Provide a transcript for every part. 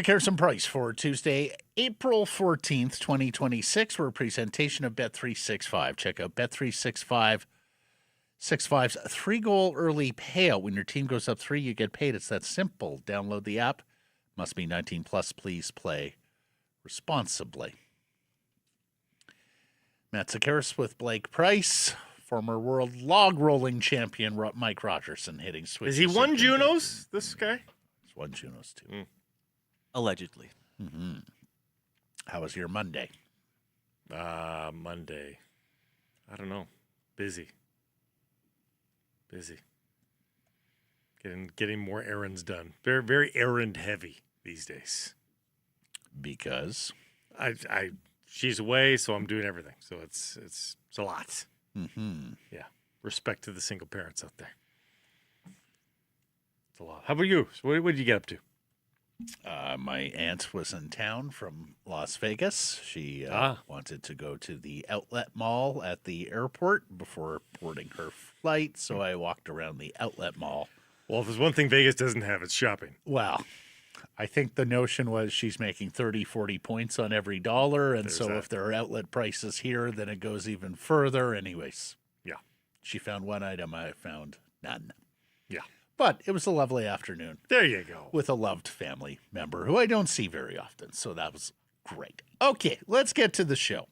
Carson Price for Tuesday, April 14th, 2026. We're a presentation of Bet365. Check out Bet365. 6-5's 3-goal early payout. When your team goes up 3, you get paid. It's that simple. Download the app. Must be 19 plus. Please play responsibly. Matt Sakaris with Blake Price. Former world log rolling champion Mike Rogerson hitting switches. Has he won Junos, this guy? He's won Junos, too. Allegedly. Mm-hmm. How was your Monday? Monday. I don't know. Busy. Getting more errands done. Very, very errand heavy these days. Because? She's away, so I'm doing everything. So it's a lot. Mm-hmm. Yeah. Respect to the single parents out there. It's a lot. How about you? So what did you get up to? My aunt was in town from Las Vegas. She wanted to go to the outlet mall at the airport before boarding her flight, so I walked around the outlet mall. Well, if there's one thing Vegas doesn't have, it's shopping. Well, I think the notion was she's making 30, 40 points on every dollar, and if there are outlet prices here, then it goes even further. Anyways, yeah. She found one item, I found none. Yeah. But it was a lovely afternoon. There you go. With a loved family member who I don't see very often, so that was great. Okay, let's get to the show.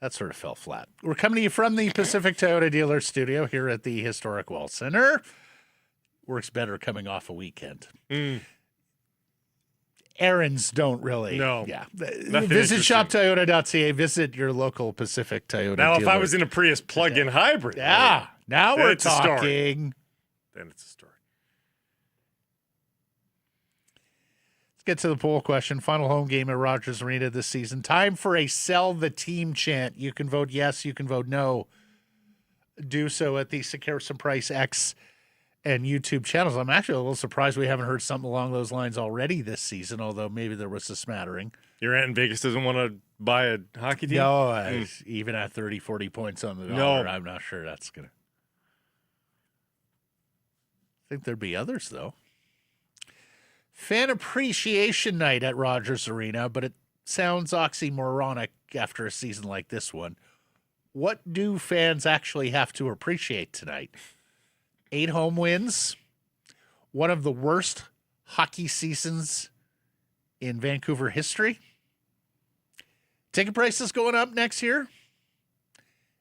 That sort of fell flat. We're coming to you from the Pacific Toyota Dealer Studio here at the Historic Wall Center. Works better coming off a weekend. Errands don't really. No. Yeah. Visit shoptoyota.ca. Visit your local Pacific Toyota Now, dealer. if I was in a Prius plug-in hybrid. Yeah. Now we're talking. Then it's a story. Let's get to the poll question. Final home game at Rogers Arena this season. Time for a sell the team chant. You can vote yes. You can vote no. Do so at the Sakaris Price X and YouTube channels. I'm actually a little surprised we haven't heard something along those lines already this season, although maybe there was a smattering. Your aunt in Vegas doesn't want to buy a hockey team? No, even at 30, 40 points on the dollar, I'm not sure that's going to. I think there'd be others, though. Fan appreciation night at Rogers Arena, but it sounds oxymoronic after a season like this one. What do fans actually have to appreciate tonight? 8 home wins, one of the worst hockey seasons in Vancouver history. Ticket prices going up next year.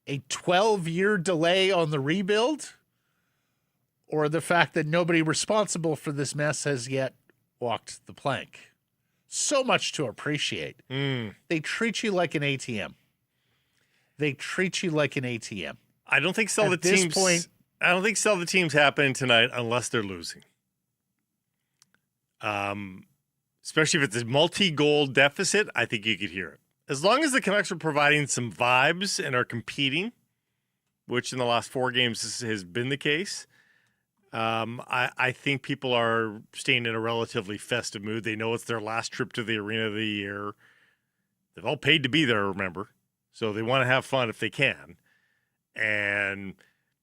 A 12-year delay on the rebuild. Or the fact that nobody responsible for this mess has yet walked the plank. So much to appreciate. They treat you like an ATM. I don't think sell the teams. I don't think sell the teams happening tonight unless they're losing. Especially if it's a multi-goal deficit, I think you could hear it. As long as the Canucks are providing some vibes and are competing, which in the last 4 games has been the case. I think people are staying in a relatively festive mood. They know it's their last trip to the arena of the year. They've all paid to be there, remember. So they want to have fun if they can. And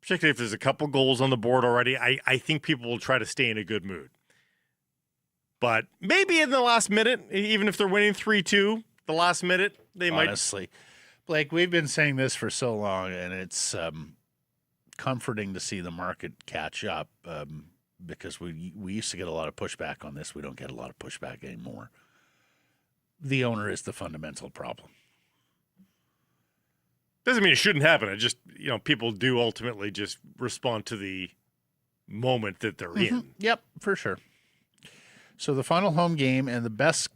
particularly if there's a couple goals on the board already, I think people will try to stay in a good mood. But maybe in the last minute, even if they're winning 3-2, the last minute, they might. Honestly, Blake, we've been saying this for so long, and it's comforting to see the market catch up because we used to get a lot of pushback on this. We don't get a lot of pushback anymore. The owner is the fundamental problem. Doesn't mean it shouldn't happen. It just, people do ultimately just respond to the moment that they're in. Yep, for sure. So the final home game and the best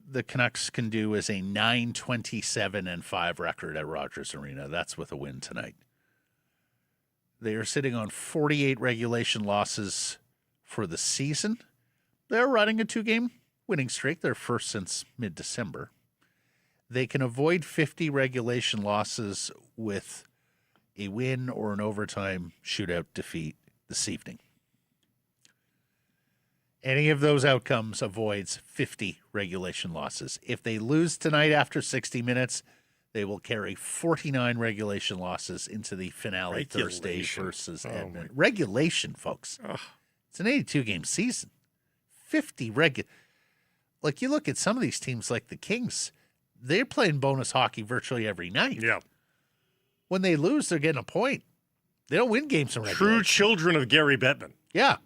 the Canucks can do is a 9-27-5 record at Rogers Arena. That's with a win tonight. They are sitting on 48 regulation losses for the season. They're running a 2-game winning streak. They're first since mid-December. they can avoid 50 regulation losses with a win or an overtime shootout defeat this evening. Any of those outcomes avoids 50 regulation losses. If they lose tonight after 60 minutes, they will carry 49 regulation losses into the finale Thursday versus Edmonton. Regulation, folks. Ugh. It's an 82-game season. 50 Like, you look at some of these teams like the Kings, they're playing bonus hockey virtually every night. Yeah. When they lose, they're getting a point. They don't win games in regulation. True children of Gary Bettman. Yeah.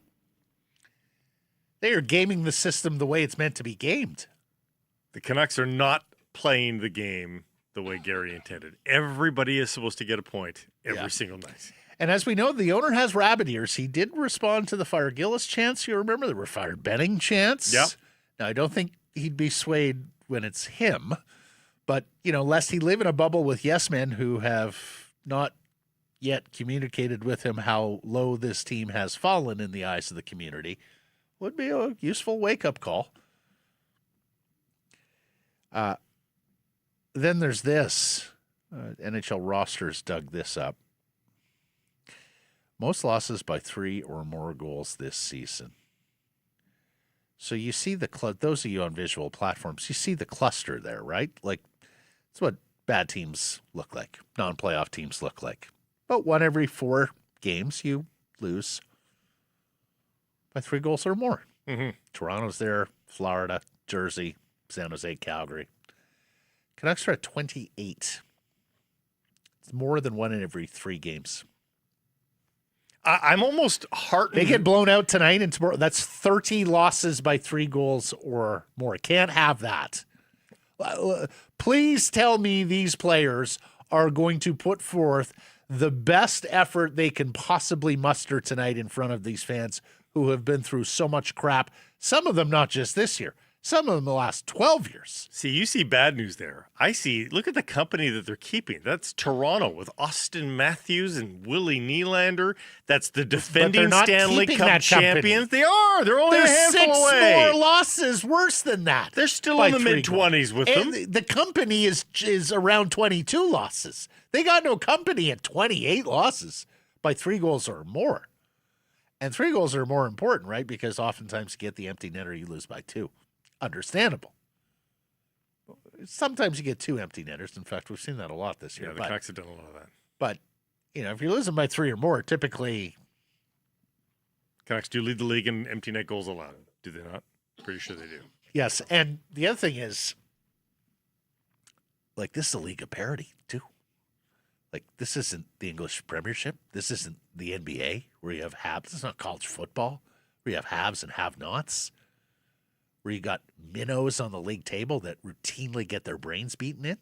They are gaming the system the way it's meant to be gamed. The Canucks are not playing the game the way Gary intended. Everybody is supposed to get a point every single night. And as we know, the owner has rabbit ears. He did respond to the Fire Gillis chants. You remember there were Fire Benning chants. Yep. Now, I don't think he'd be swayed when it's him. But, lest he live in a bubble with yes men who have not yet communicated with him how low this team has fallen in the eyes of the community, would be a useful wake-up call. Then there's this. NHL rosters dug this up. Most losses by 3 or more goals this season. So you see those of you on visual platforms, you see the cluster there, right? Like, it's what bad teams look like, non-playoff teams look like. About 1 every 4 games, you lose by 3 goals or more. Mm-hmm. Toronto's there, Florida, Jersey, San Jose, Calgary. Canucks are at 28. It's more than 1 in every 3 games. I'm almost heartened. They get blown out tonight and tomorrow. That's 30 losses by 3 goals or more. Can't have that. Please tell me these players are going to put forth the best effort they can possibly muster tonight in front of these fans who have been through so much crap. Some of them not just this year. Some of them the last 12 years. See, you see bad news there. Look at the company that they're keeping. That's Toronto with Austin Matthews and Willie Nylander. That's the defending Stanley Cup champions. They are. They're only a handful 6 away. more losses worse than that. They're still in the mid-20s with them. The company is around 22 losses. They got no company at 28 losses by 3 goals or more. And 3 goals are more important, right? Because oftentimes you get the empty netter, you lose by 2. Understandable. Sometimes you get 2 empty netters. In fact, we've seen that a lot this year. Yeah, the Canucks have done a lot of that. But, if you're losing by 3 or more, typically... Canucks do lead the league in empty net goals allowed. Do they not? Pretty sure they do. Yes, and the other thing is, this is a league of parity, too. This isn't the English Premiership. This isn't the NBA, where you have haves. It's not college football, where you have haves and have-nots. Where you got minnows on the league table that routinely get their brains beaten in?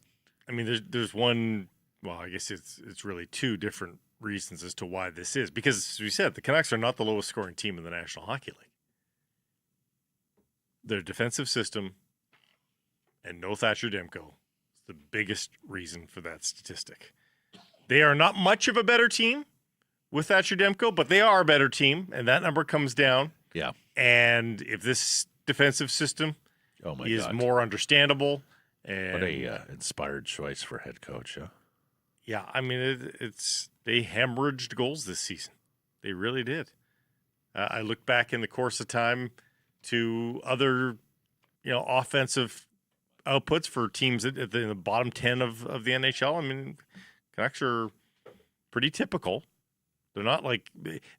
I mean, there's one. Well, I guess it's really 2 different reasons as to why this is. Because, as we said, the Canucks are not the lowest scoring team in the National Hockey League. Their defensive system and no Thatcher Demko is the biggest reason for that statistic. They are not much of a better team with Thatcher Demko, but they are a better team, and that number comes down. Yeah. And if this defensive system is more understandable. And what a inspired choice for head coach, huh? Yeah, I mean, they hemorrhaged goals this season. They really did. I look back in the course of time to other, offensive outputs for teams in the bottom 10 of the NHL. I mean, Canucks are pretty typical. They're not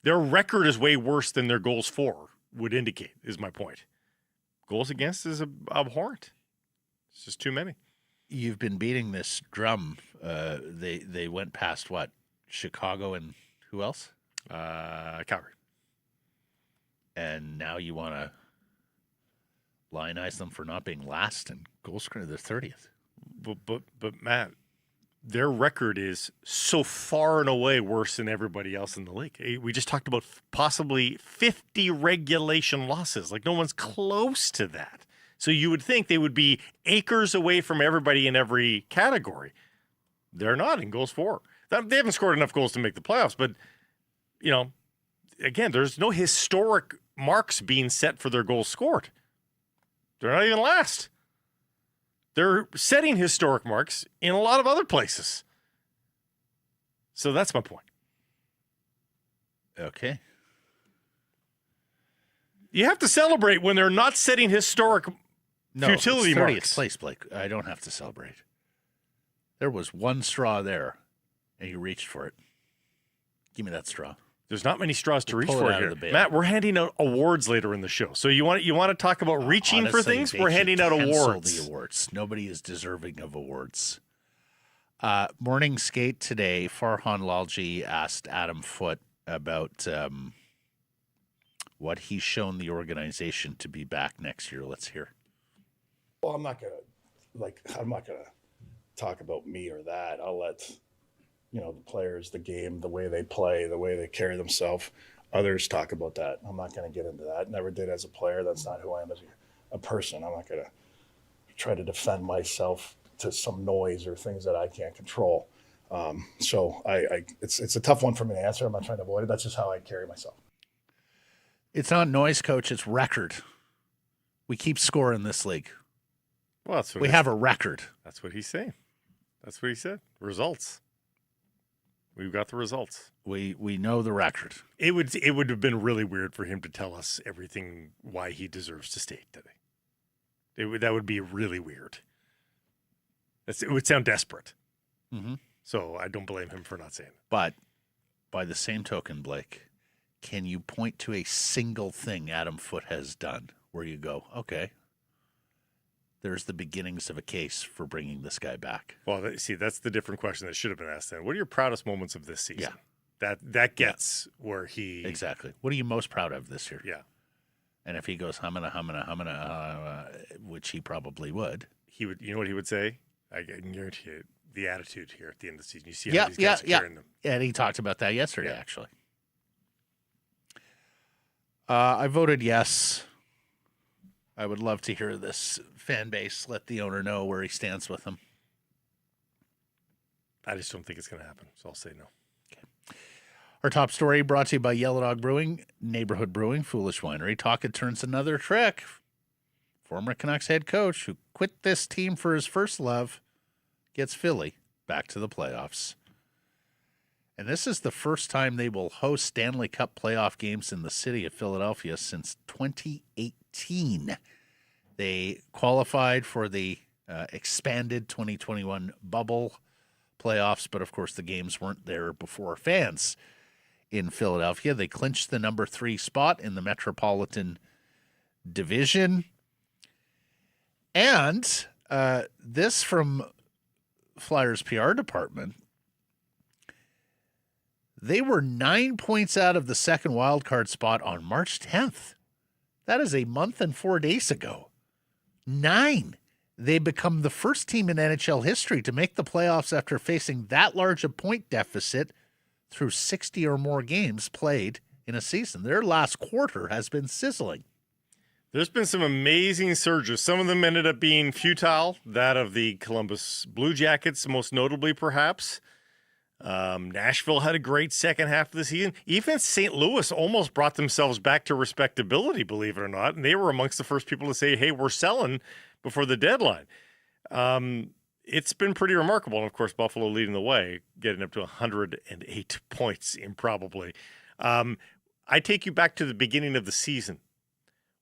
their record is way worse than their goals for would indicate, is my point. Goals against is abhorrent. It's just too many. You've been beating this drum. They went past what? Chicago and who else? Calgary. And now you want to lionize them for not being last and goal scorer. They're 30th. But Matt, their record is so far and away worse than everybody else in the league. We just talked about possibly 50 regulation losses. No one's close to that. So you would think they would be acres away from everybody in every category. They're not in goals for. They haven't scored enough goals to make the playoffs, but, again, there's no historic marks being set for their goals scored. They're not even last. They're setting historic marks in a lot of other places. So that's my point. Okay. You have to celebrate when they're not setting historic futility it's 30th marks. place, Blake. I don't have to celebrate. There was one straw there, and you reached for it. Give me that straw. There's not many straws to reach pull it for out here. of the bale. Matt, we're handing out awards later in the show. So you want to talk about reaching for Honestly, things? they We're should handing out cancel awards. the awards. Nobody is deserving of awards. Morning skate today, Farhan Lalji asked Adam Foote about what he's shown the organization to be back next year. Let's hear. Well, I'm not gonna talk about me or that. I'll let the players, the game, the way they play, the way they carry themselves. Others talk about that. I'm not going to get into that. Never did as a player. That's not who I am as a person. I'm not going to try to defend myself to some noise or things that I can't control. So it's a tough one for me to answer. I'm not trying to avoid it. That's just how I carry myself. It's not noise, coach. It's record. We keep score in this league. Well, that's what We have a record. That's what he's saying. That's what he said. Results. We've got the results. We know the record. It would have been really weird for him to tell us everything why he deserves to stay today. That would be really weird. It would sound desperate. Mm-hmm. So I don't blame him for not saying it. But by the same token, Blake, can you point to a single thing Adam Foote has done where you go, okay, there's the beginnings of a case for bringing this guy back? Well, that's the different question that should have been asked then. What are your proudest moments of this season? Yeah. That gets where he... Exactly. What are you most proud of this year? Yeah. And if he goes, which he probably would. He would. You know what he would say? I can guarantee you, the attitude here at the end of the season. You see how these guys are carrying them. And he talked about that yesterday, actually. I voted yes. I would love to hear this fan base let the owner know where he stands with him. I just don't think it's going to happen, so I'll say no. Okay. Our top story brought to you by Yellow Dog Brewing, Neighborhood Brewing, Foolish Winery. Tocchet turns another trick. Former Canucks head coach who quit this team for his first love gets Philly back to the playoffs. And this is the first time they will host Stanley Cup playoff games in the city of Philadelphia since 2018. They qualified for the expanded 2021 bubble playoffs, but of course the games weren't there before fans in Philadelphia. They clinched the number 3 spot in the Metropolitan Division. And this from Flyers PR department, they were 9 points out of the second wildcard spot on March 10th. That is a month and 4 days ago. 9. They become the first team in NHL history to make the playoffs after facing that large a point deficit through 60 or more games played in a season. Their last quarter has been sizzling. There's been some amazing surges. Some of them ended up being futile. That of the Columbus Blue Jackets, most notably, perhaps. Nashville had a great second half of the season. Even St. Louis almost brought themselves back to respectability, believe it or not. And they were amongst the first people to say, hey, we're selling before the deadline. It's been pretty remarkable. And, of course, Buffalo leading the way, getting up to 108 points improbably. I take you back to the beginning of the season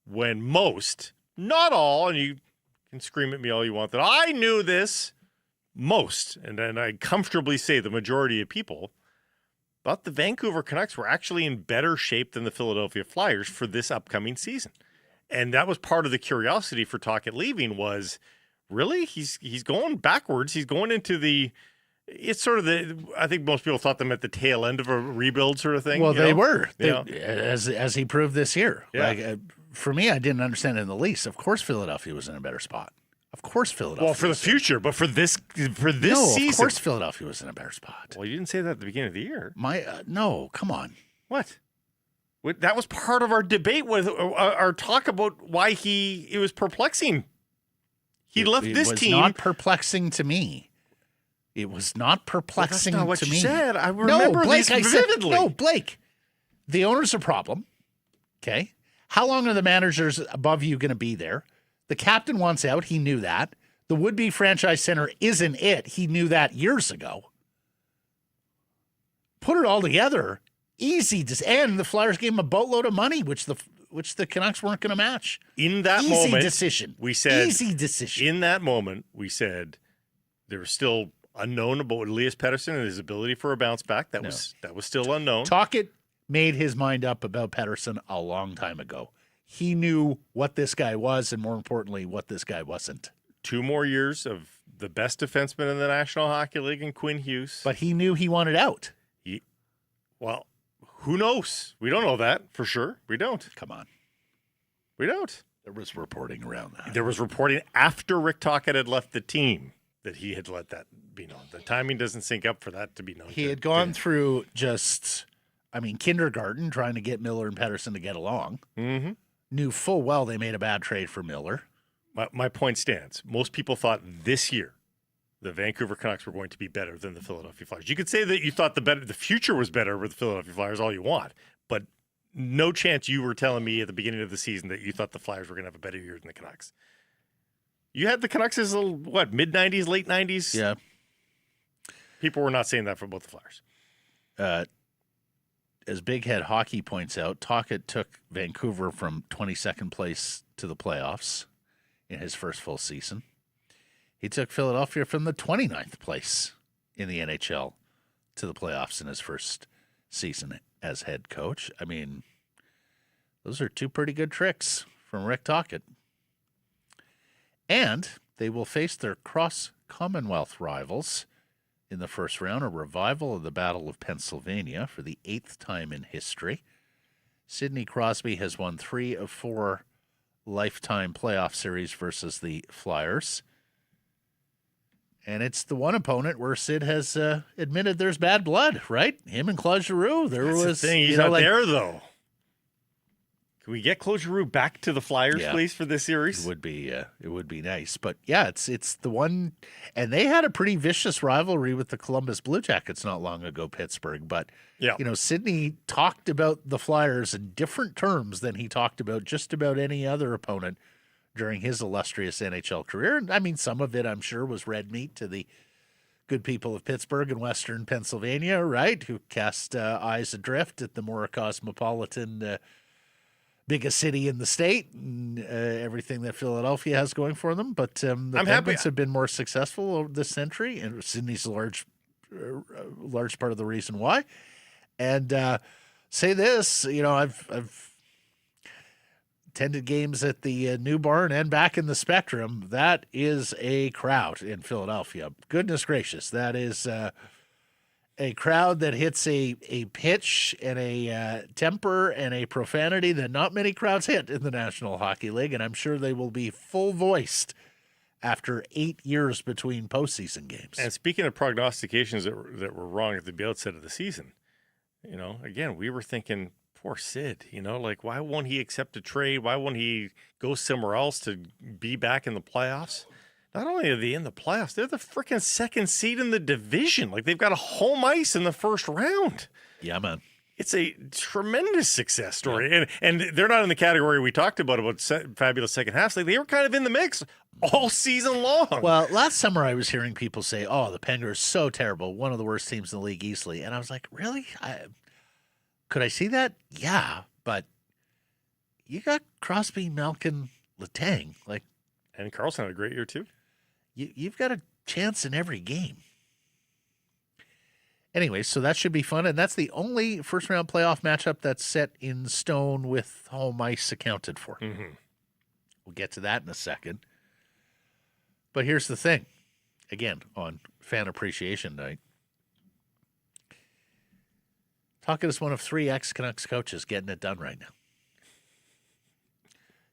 when most, not all, and you can scream at me all you want, that I knew this, most, and then I comfortably say the majority of people, thought the Vancouver Canucks were actually in better shape than the Philadelphia Flyers for this upcoming season. And that was part of the curiosity for Tocchet leaving was, really? He's going backwards. He's going into it's sort of I think most people thought them at the tail end of a rebuild sort of thing. Well, they were, Yeah. as he proved this year. Yeah. Like, for me, I didn't understand it in the least. Of course, Philadelphia was in a better spot. Of course, Philadelphia. Well, for the future, but for this season. Of course, Philadelphia was in a better spot. Well, you didn't say that at the beginning of the year. No, come on. What? That was part of our debate with our talk about why it was perplexing. He left this team. It was not perplexing to me. It was not perplexing that's not what to you me. said. I remember Blake, this vividly. No, Blake. The owner's a problem. Okay. How long are the managers above you going to be there? The captain wants out. He knew that. The the would-be franchise center isn't it. He knew that years ago. Put it all together, easy. And the Flyers gave him a boatload of money, which the Canucks weren't going to match. In that easy moment, decision. We said easy decision. In that moment, we said there was still unknown about Elias Pettersson and his ability for a bounce back. That was still unknown. Tocchet made his mind up about Pettersson a long time ago. He knew what this guy was, and more importantly, what this guy wasn't. 2 more years of the best defenseman in the National Hockey League in Quinn Hughes. But he knew he wanted out. Well, who knows? We don't know that for sure. We don't. Come on. We don't. There was reporting around that. There was reporting after Rick Tocchet had left the team that he had let that be known. The timing doesn't sync up for that to be known. He had gone through kindergarten trying to get Miller and Pettersson to get along. Mm-hmm. Knew full well they made a bad trade for Miller. My point stands. Most people thought this year the Vancouver Canucks were going to be better than the Philadelphia Flyers. You could say that you thought the future was better with the Philadelphia Flyers all you want, but no chance you were telling me at the beginning of the season that you thought the Flyers were going to have a better year than the Canucks. You had the Canucks as mid-90s, late 90s? Yeah. People were not saying that for both the Flyers. As Big Head Hockey points out, Tocchet took Vancouver from 22nd place to the playoffs in his first full season. He took Philadelphia from the 29th place in the NHL to the playoffs in his first season as head coach. I mean, those are 2 pretty good tricks from Rick Tocchet. And they will face their cross-Commonwealth rivals in the first round, a revival of the Battle of Pennsylvania for the 8th time in history. Sidney Crosby has won 3 of 4 lifetime playoff series versus the Flyers. And it's the one opponent where Sid has admitted there's bad blood, right? Him and Claude Giroux. That's the thing. He's not there, though. Can we get Claude Giroux back to the Flyers, please, for this series? It would be nice. But yeah, it's the one, and they had a pretty vicious rivalry with the Columbus Blue Jackets not long ago, Pittsburgh. But Sidney talked about the Flyers in different terms than he talked about just about any other opponent during his illustrious NHL career. And I mean, some of it, I'm sure, was red meat to the good people of Pittsburgh and Western Pennsylvania, right? Who cast eyes adrift at the more cosmopolitan biggest city in the state and everything that Philadelphia has going for them. But the Penguins have been more successful over this century, and Sydney's a large part of the reason why. And say this, I've attended games at the New Barn and back in the Spectrum. That is a crowd in Philadelphia. Goodness gracious, that is a crowd that hits a pitch and a temper and a profanity that not many crowds hit in the National Hockey League, and I'm sure they will be full-voiced after 8 years between postseason games. And speaking of prognostications that were wrong at the outset of the season, again, we were thinking, poor Sid, why won't he accept a trade? Why won't he go somewhere else to be back in the playoffs? Not only are they in the playoffs, they're the freaking 2nd seed in the division. They've got a home ice in the first round. Yeah, man. It's a tremendous success story. Yeah. And they're not in the category we talked about fabulous second halves. They were kind of in the mix all season long. Well, last summer I was hearing people say, oh, the Penguins are so terrible, one of the worst teams in the league easily. And I was like, really? Could I see that? Yeah, but you got Crosby, Malkin, Letang. And Carlson had a great year, too. You've got a chance in every game. Anyway, so that should be fun, and that's the only first-round playoff matchup that's set in stone with home ice accounted for. Mm-hmm. We'll get to that in a second. But here's the thing. Again, on Fan Appreciation Night, Tocchet is one of 3 ex-Canucks coaches getting it done right now.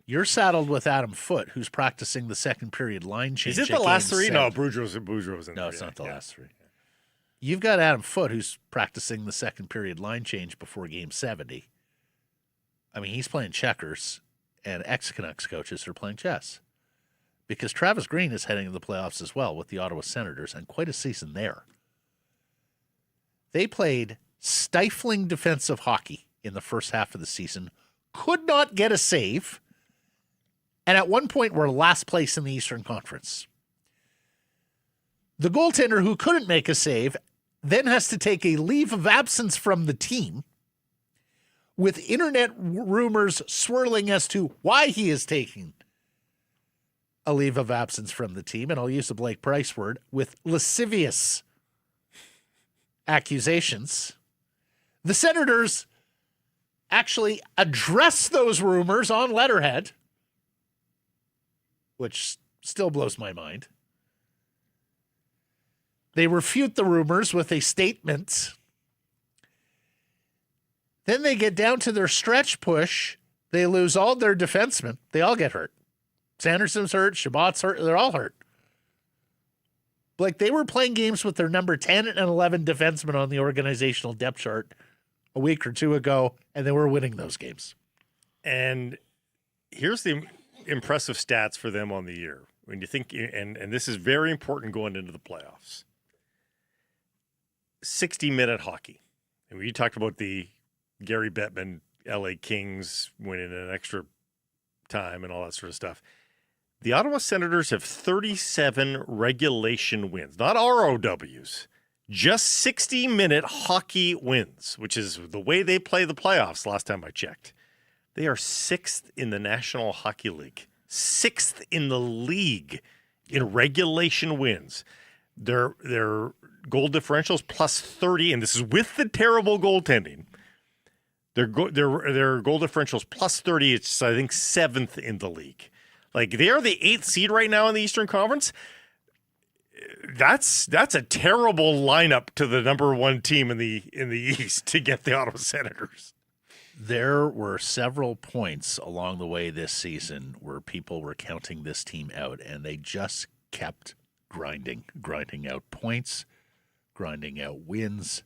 You're saddled with Adam Foote, who's practicing the second period line change. Is it the last 3? No, Boudreau's in there. No, it's not the last 3. You've got Adam Foote, who's practicing the second period line change before game 70. I mean, he's playing checkers, and ex-Canucks coaches are playing chess. Because Travis Green is heading to the playoffs as well with the Ottawa Senators, and quite a season there. They played stifling defensive hockey in the first half of the season, could not get a save, and at one point were last place in the Eastern Conference. The goaltender who couldn't make a save then has to take a leave of absence from the team, with internet rumors swirling as to why he is taking a leave of absence from the team. And I'll use the Blake Price word, with lascivious accusations. The Senators actually address those rumors on letterhead, which still blows my mind. They refute the rumors with a statement. Then they get down to their stretch push. They lose all their defensemen. They all get hurt. Sanderson's hurt. Shabbat's hurt. They're all hurt. Like, they were playing games with their number 10 and 11 defensemen on the organizational depth chart a week or two ago, and they were winning those games. And here's the impressive stats for them on the year. When you think, and this is very important going into the playoffs, 60-minute hockey. And we talked about the Gary Bettman, LA Kings winning an extra time and all that sort of stuff. The Ottawa Senators have 37 regulation wins, not ROWs, just 60-minute hockey wins, which is the way they play the playoffs last time I checked. They are 6th in the National Hockey League, 6th in the league in regulation wins. Their goal differentials plus 30, and this is with the terrible goaltending. Their goal differentials plus 30. It's, I think, 7th in the league. Like, they are the 8th seed right now in the Eastern Conference. That's a terrible lineup to the number 1 team in the East to get the Ottawa Senators. There were several points along the way this season where people were counting this team out, and they just kept grinding out points, grinding out wins.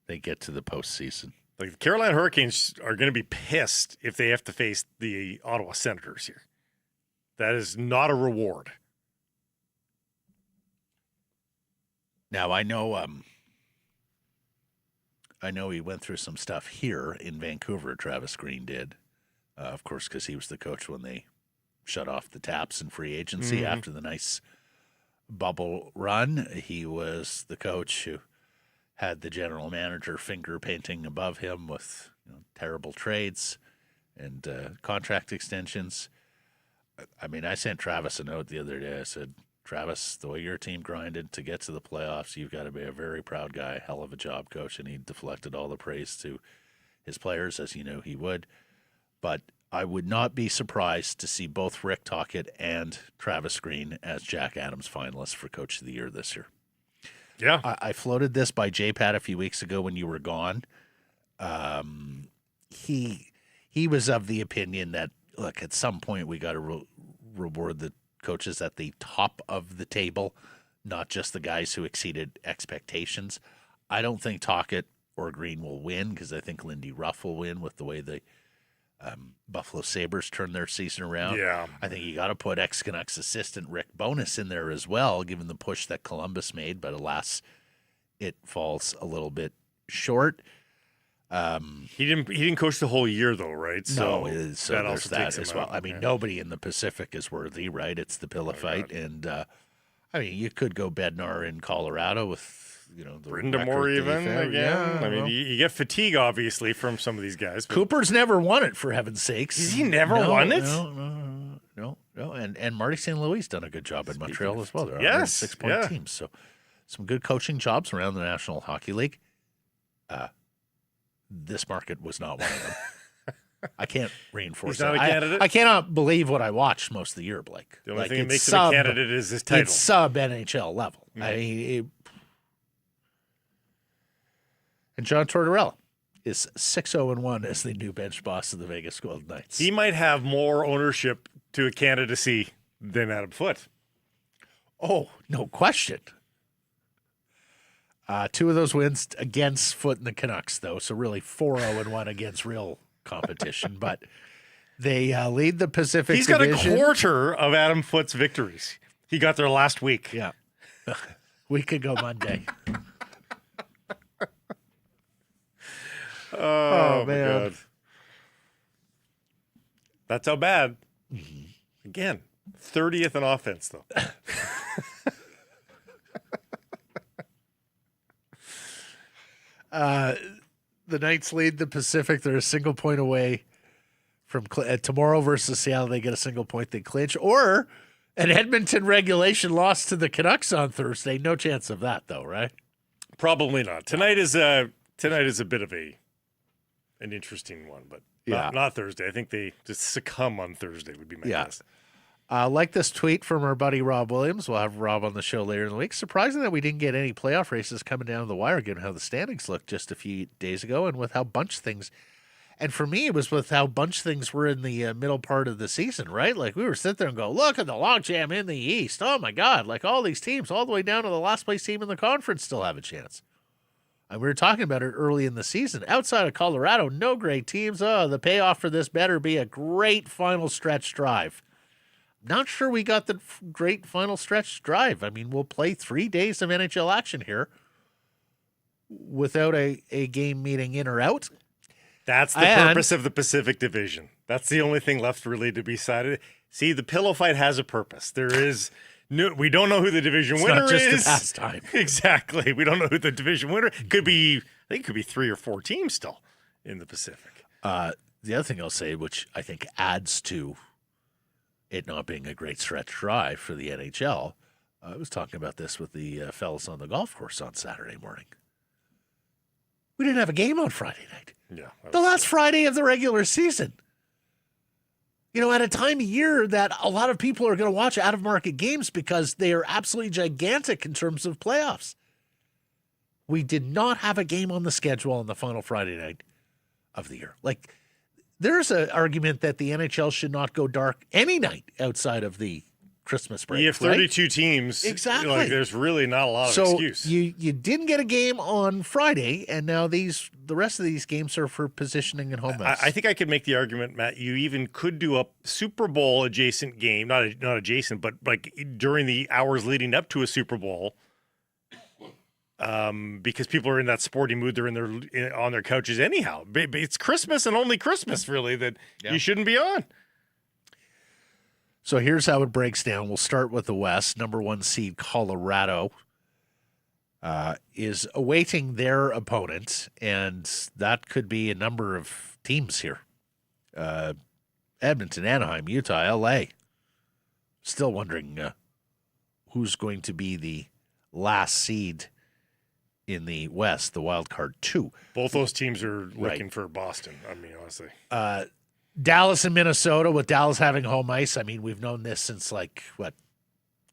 They get to the postseason. Like, the Carolina Hurricanes are going to be pissed if they have to face the Ottawa Senators here. That is not a reward. Now, I know he went through some stuff here in Vancouver, Travis Green did. Of course, because he was the coach when they shut off the taps in free agency after the nice bubble run. He was the coach who had the general manager finger painting above him with terrible trades and contract extensions. I mean, I sent Travis a note the other day. I said, Travis, the way your team grinded to get to the playoffs, you've got to be a very proud guy. Hell of a job, coach. And he deflected all the praise to his players, as you know he would. But I would not be surprised to see both Rick Tocchet and Travis Green as Jack Adams finalists for Coach of the Year this year. Yeah. I floated this by J-Pat a few weeks ago when you were gone. He was of the opinion that, look, at some point we got to reward the coaches at the top of the table, not just the guys who exceeded expectations. I don't think Tocchet or Green will win because I think Lindy Ruff will win with the way the Buffalo Sabres turned their season around. Yeah. I think you got to put ex-Canucks assistant Rick Bowness in there as well, given the push that Columbus made, but alas, it falls a little bit short. He didn't coach the whole year though, right? So that there's also that takes him as well. out. I mean, Yeah. nobody in the Pacific is worthy, right? It's the Pilla fight, and I mean, you could go Bednar in Colorado with the Brindamore record even they've had. again. Yeah, I mean, well, you get fatigue obviously from some of these guys. But Cooper's never won it, for heaven's sakes. Has he never won it? No. And Marty St. Louis done a good job in Montreal as well. They're Yes, 6-point teams, so some good coaching jobs around the National Hockey League. This market was not one of them. I can't reinforce He's not that. a candidate? I cannot believe what I watched most of the year, Blake. The only thing that it's makes him a candidate is his title. It's sub NHL level. I mean, and John Tortorella is 6-0-1 as the new bench boss of the Vegas Golden Knights. He might have more ownership to a candidacy than Adam Foote. Oh, no question. 2 of those wins against Foote and the Canucks, though, so really 4-0-1 against real competition. But they lead the Pacific He's got Division. a quarter of Adam Foote's victories. He got there last week. Yeah. Week ago Monday. Oh, my man. God. That's how bad. Again, 30th in offense, though. The Knights lead the Pacific. They're a single point away from tomorrow versus Seattle. They get a single point. They clinch. Or an Edmonton regulation loss to the Canucks on Thursday. No chance of that, though, right? Probably not. Tonight is a bit of an interesting one, but not Thursday. I think they just succumb on Thursday would be my guess. Like this tweet from our buddy Rob Williams. We'll have Rob on the show later in the week. Surprising that we didn't get any playoff races coming down to the wire, given how the standings looked just a few days ago and with how bunched things. And for me, it was with how bunched things were in the middle part of the season, right? Like we were sitting there and go, look at the logjam in the East. Oh, my God. Like all these teams all the way down to the last place team in the conference still have a chance. And we were talking about it early in the season. Outside of Colorado, no great teams. Oh, the payoff for this better be a great final stretch drive. Not sure we got the great final stretch drive. I mean, we'll play 3 days of NHL action here without a game meeting in or out. That's the purpose of the Pacific Division. That's the only thing left really to be decided. See, the pillow fight has a purpose. There is we don't know who the division winner is. It's not just a pastime. Exactly. We don't know who the division winner could be. I think it could be 3 or 4 teams still in the Pacific. The other thing I'll say, which I think adds to it not being a great stretch drive for the NHL, I was talking about this with the fellas on the golf course on Saturday morning. We didn't have a game on Friday night. Yeah, the last Friday of the regular season. You know, at a time of year that a lot of people are going to watch out-of-market games because they are absolutely gigantic in terms of playoffs. We did not have a game on the schedule on the final Friday night of the year. Like, there's an argument that the NHL should not go dark any night outside of the Christmas break. You have 32 right? teams. Exactly. Like, there's really not a lot of excuse. So you didn't get a game on Friday, and now the rest of these games are for positioning and home ice. I think I could make the argument, Matt, you even could do a Super Bowl adjacent game, not adjacent, but like during the hours leading up to a Super Bowl, because people are in that sporting mood. They're on their couches anyhow. It's Christmas and only Christmas, really, that you shouldn't be on. So here's how it breaks down. We'll start with the West. Number 1 seed Colorado is awaiting their opponent, and that could be a number of teams here. Edmonton, Anaheim, Utah, L.A. Still wondering who's going to be the last seed in the West, the wild card 2. Both those teams are looking for Boston, I mean, honestly. Dallas and Minnesota, with Dallas having home ice. I mean, we've known this since,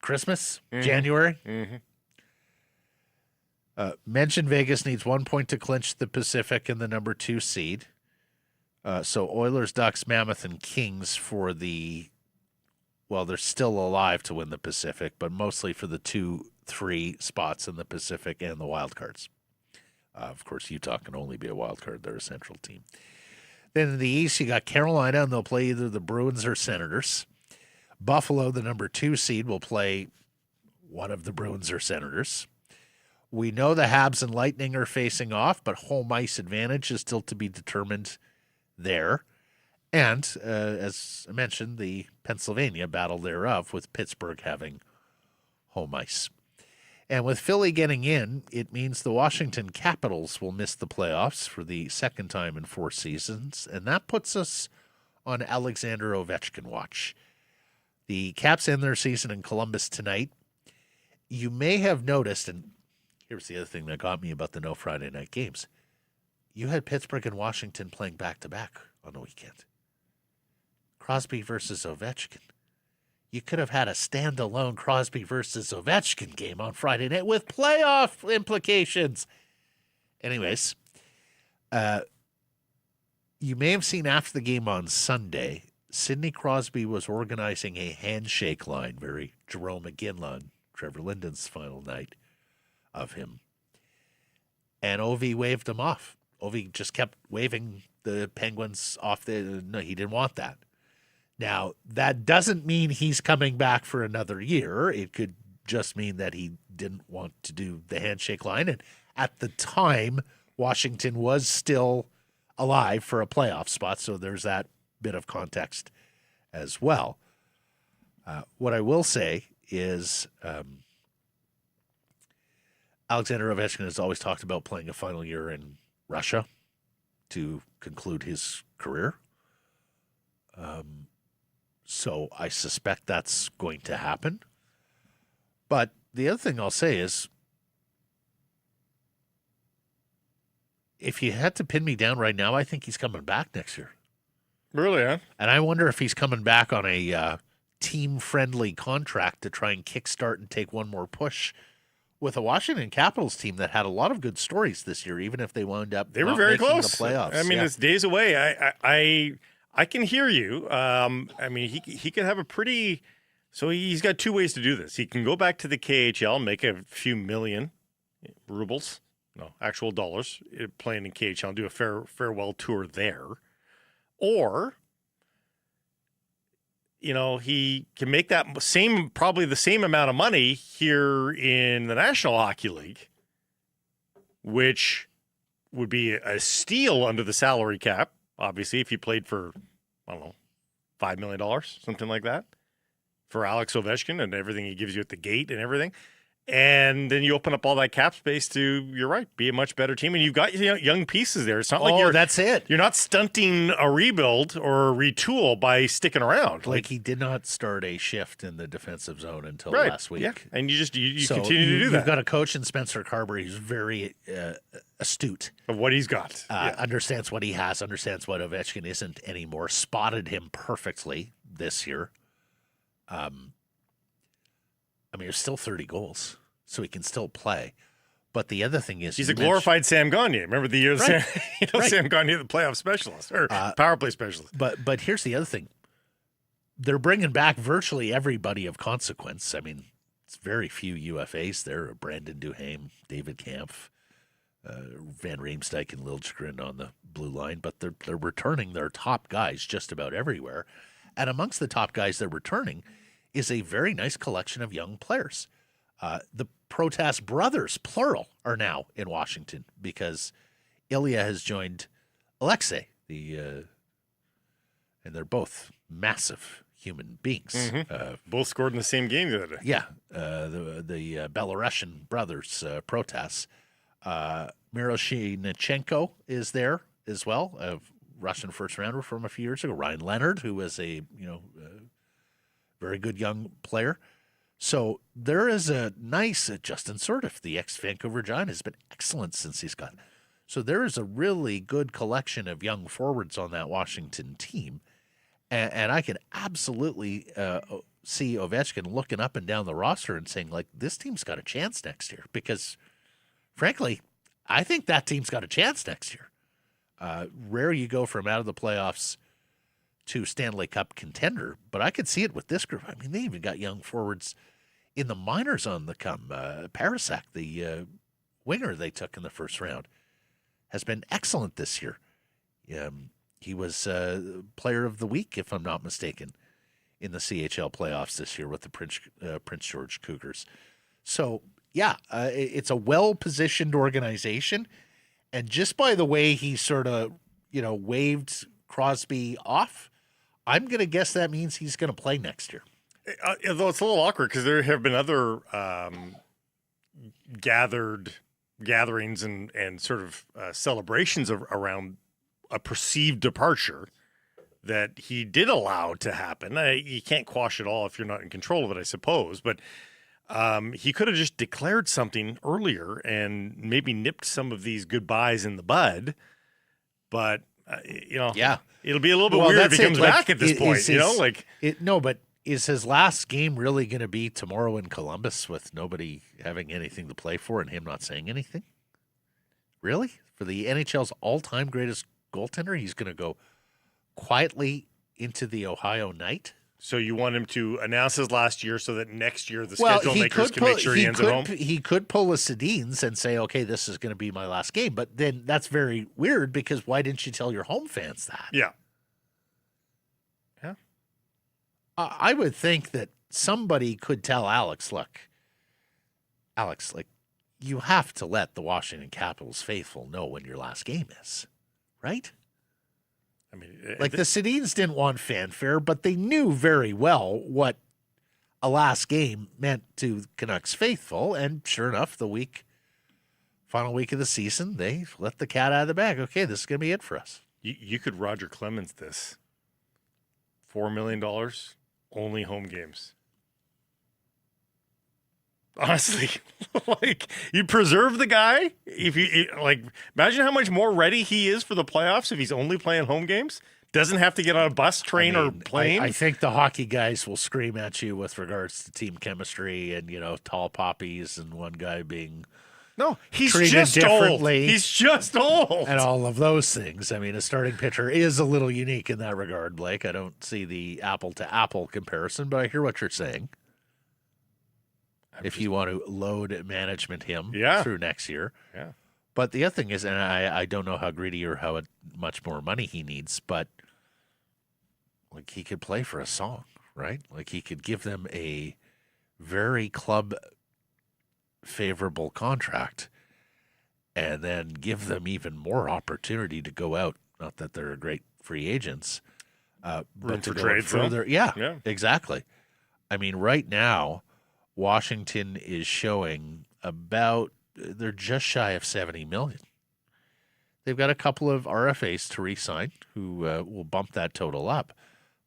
Christmas? January? Mm-hmm. Mentioned Vegas needs 1 point to clinch the Pacific and the number 2 seed. So Oilers, Ducks, Mammoth, and Kings for they're still alive to win the Pacific, but mostly for the 2-3 spots in the Pacific and the wild cards. Of course, Utah can only be a wild card. They're a central team. Then in the East, you got Carolina, and they'll play either the Bruins or Senators. Buffalo, the number 2 seed, will play one of the Bruins or Senators. We know the Habs and Lightning are facing off, but home ice advantage is still to be determined there. And, as I mentioned, the Pennsylvania battle thereof, with Pittsburgh having home ice. And with Philly getting in, it means the Washington Capitals will miss the playoffs for the second time in 4 seasons, and that puts us on Alexander Ovechkin watch. The Caps end their season in Columbus tonight. You may have noticed, and here's the other thing that got me about the no Friday night games. You had Pittsburgh and Washington playing back-to-back on the weekend. Crosby versus Ovechkin. You could have had a standalone Crosby versus Ovechkin game on Friday night with playoff implications. Anyways, you may have seen after the game on Sunday, Sidney Crosby was organizing a handshake line, very Jerome McGinley on Trevor Linden's final night of him. And Ovi waved him off. Ovi just kept waving the Penguins off. No, he didn't want that. Now, that doesn't mean he's coming back for another year. It could just mean that he didn't want to do the handshake line. And at the time, Washington was still alive for a playoff spot, so there's that bit of context as well. What I will say is Alexander Ovechkin has always talked about playing a final year in Russia. to conclude his career. So I suspect that's going to happen. But the other thing I'll say is, if you had to pin me down right now, I think he's coming back next year. Really, huh? And I wonder if he's coming back on a team-friendly contract to try and kickstart and take one more push with a Washington Capitals team that had a lot of good stories this year, even if they wound up They were not very making close. the playoffs. I mean, Yeah. it's days away. I can hear you. I mean, he could have a pretty. So he's got two ways to do this. He can go back to the KHL, make a few million rubles, no, actual dollars, playing in KHL, and do a farewell tour there, or, he can make that probably the same amount of money here in the National Hockey League, which would be a steal under the salary cap, obviously, if he played for, I don't know, $5 million, something like that, for Alex Ovechkin and everything he gives you at the gate and everything. And then you open up all that cap space to, you're right, be a much better team. And you've got young pieces there. It's not like that's it. You're not stunting a rebuild or a retool by sticking around. Like he did not start a shift in the defensive zone until right, last week. yeah. And you So continue to do that. You've got a coach in Spencer Carberry who's very astute. Of what he's got. Understands what he has, understands what Ovechkin isn't anymore, spotted him perfectly this year. I mean, there's still 30 goals, so he can still play. But the other thing is, he's a glorified Sam Gagner. Remember the year Right. Sam Gagner, the playoff specialist or power play specialist. But here's the other thing. They're bringing back virtually everybody of consequence. I mean, it's very few UFAs there. Brandon Duhaime, David Kampf, Van Riemsdyk and Liljegren on the blue line. But they're returning their top guys just about everywhere. And amongst the top guys they're returning is a very nice collection of young players. The Protas brothers, plural, are now in Washington because Ilya has joined Alexei, and they're both massive human beings. Mm-hmm. Both scored in the same game the other day. Yeah, the Belarusian brothers, Protas. Miroshnichenko is there as well, a Russian first rounder from a few years ago. Ryan Leonard, who was a very good young player. So there is a nice Justin Surtiff, the ex-Vancouver Giant, has been excellent since he's got. So there is a really good collection of young forwards on that Washington team. And I can absolutely see Ovechkin looking up and down the roster and saying, like, this team's got a chance next year. Because, frankly, I think that team's got a chance next year. Rare you go from out of the playoffs to Stanley Cup contender, but I could see it with this group. I mean, they even got young forwards in the minors on the come. Parasak, the winger they took in the first round, has been excellent this year. He was player of the week, if I'm not mistaken, in the CHL playoffs this year with the Prince George Cougars. So, yeah, it's a well-positioned organization. And just by the way he sort of, waved Crosby off, I'm going to guess that means he's going to play next year. Although it's a little awkward because there have been other gatherings and sort of celebrations around a perceived departure that he did allow to happen. You can't quash it all if you're not in control of it, I suppose. But he could have just declared something earlier and maybe nipped some of these goodbyes in the bud. But, yeah, it'll be a little bit weird if he comes back at this point, No, but is his last game really going to be tomorrow in Columbus with nobody having anything to play for and him not saying anything? Really? For the NHL's all-time greatest goaltender, he's going to go quietly into the Ohio night? So you want him to announce his last year so that next year the schedule makers can make sure he ends at home? He could pull a Sedins and say, okay, this is going to be my last game. But then that's very weird because why didn't you tell your home fans that? Yeah. I would think that somebody could tell Alex, look, you have to let the Washington Capitals faithful know when your last game is, right? I mean, the Sedins didn't want fanfare, but they knew very well what a last game meant to Canucks faithful. And sure enough, the week Final week of the season, they let the cat out of the bag. Okay, this is going to be it for us. You could Roger Clemens this. $4 million, only home games. Honestly, like, you preserve the guy. If you like, imagine how much more ready he is for the playoffs if he's only playing home games. Doesn't have to get on a bus, train, or plane. I think the hockey guys will scream at you with regards to team chemistry and, tall poppies and one guy being no, he's treated just differently. old. He's just old. And all of those things. I mean, a starting pitcher is a little unique in that regard, Blake. I don't see the apple-to-apple comparison, but I hear what you're saying. If you want to load management him through next year. Yeah. But the other thing is, and I don't know how greedy or how much more money he needs, but like he could play for a song, right? Like he could give them a very club favorable contract and then give them even more opportunity to go out. Not that they're great free agents, Room to for go trade further. zone. Yeah, exactly. I mean, right now, Washington is showing they're just shy of $70 million. They've got a couple of RFAs to re-sign who will bump that total up.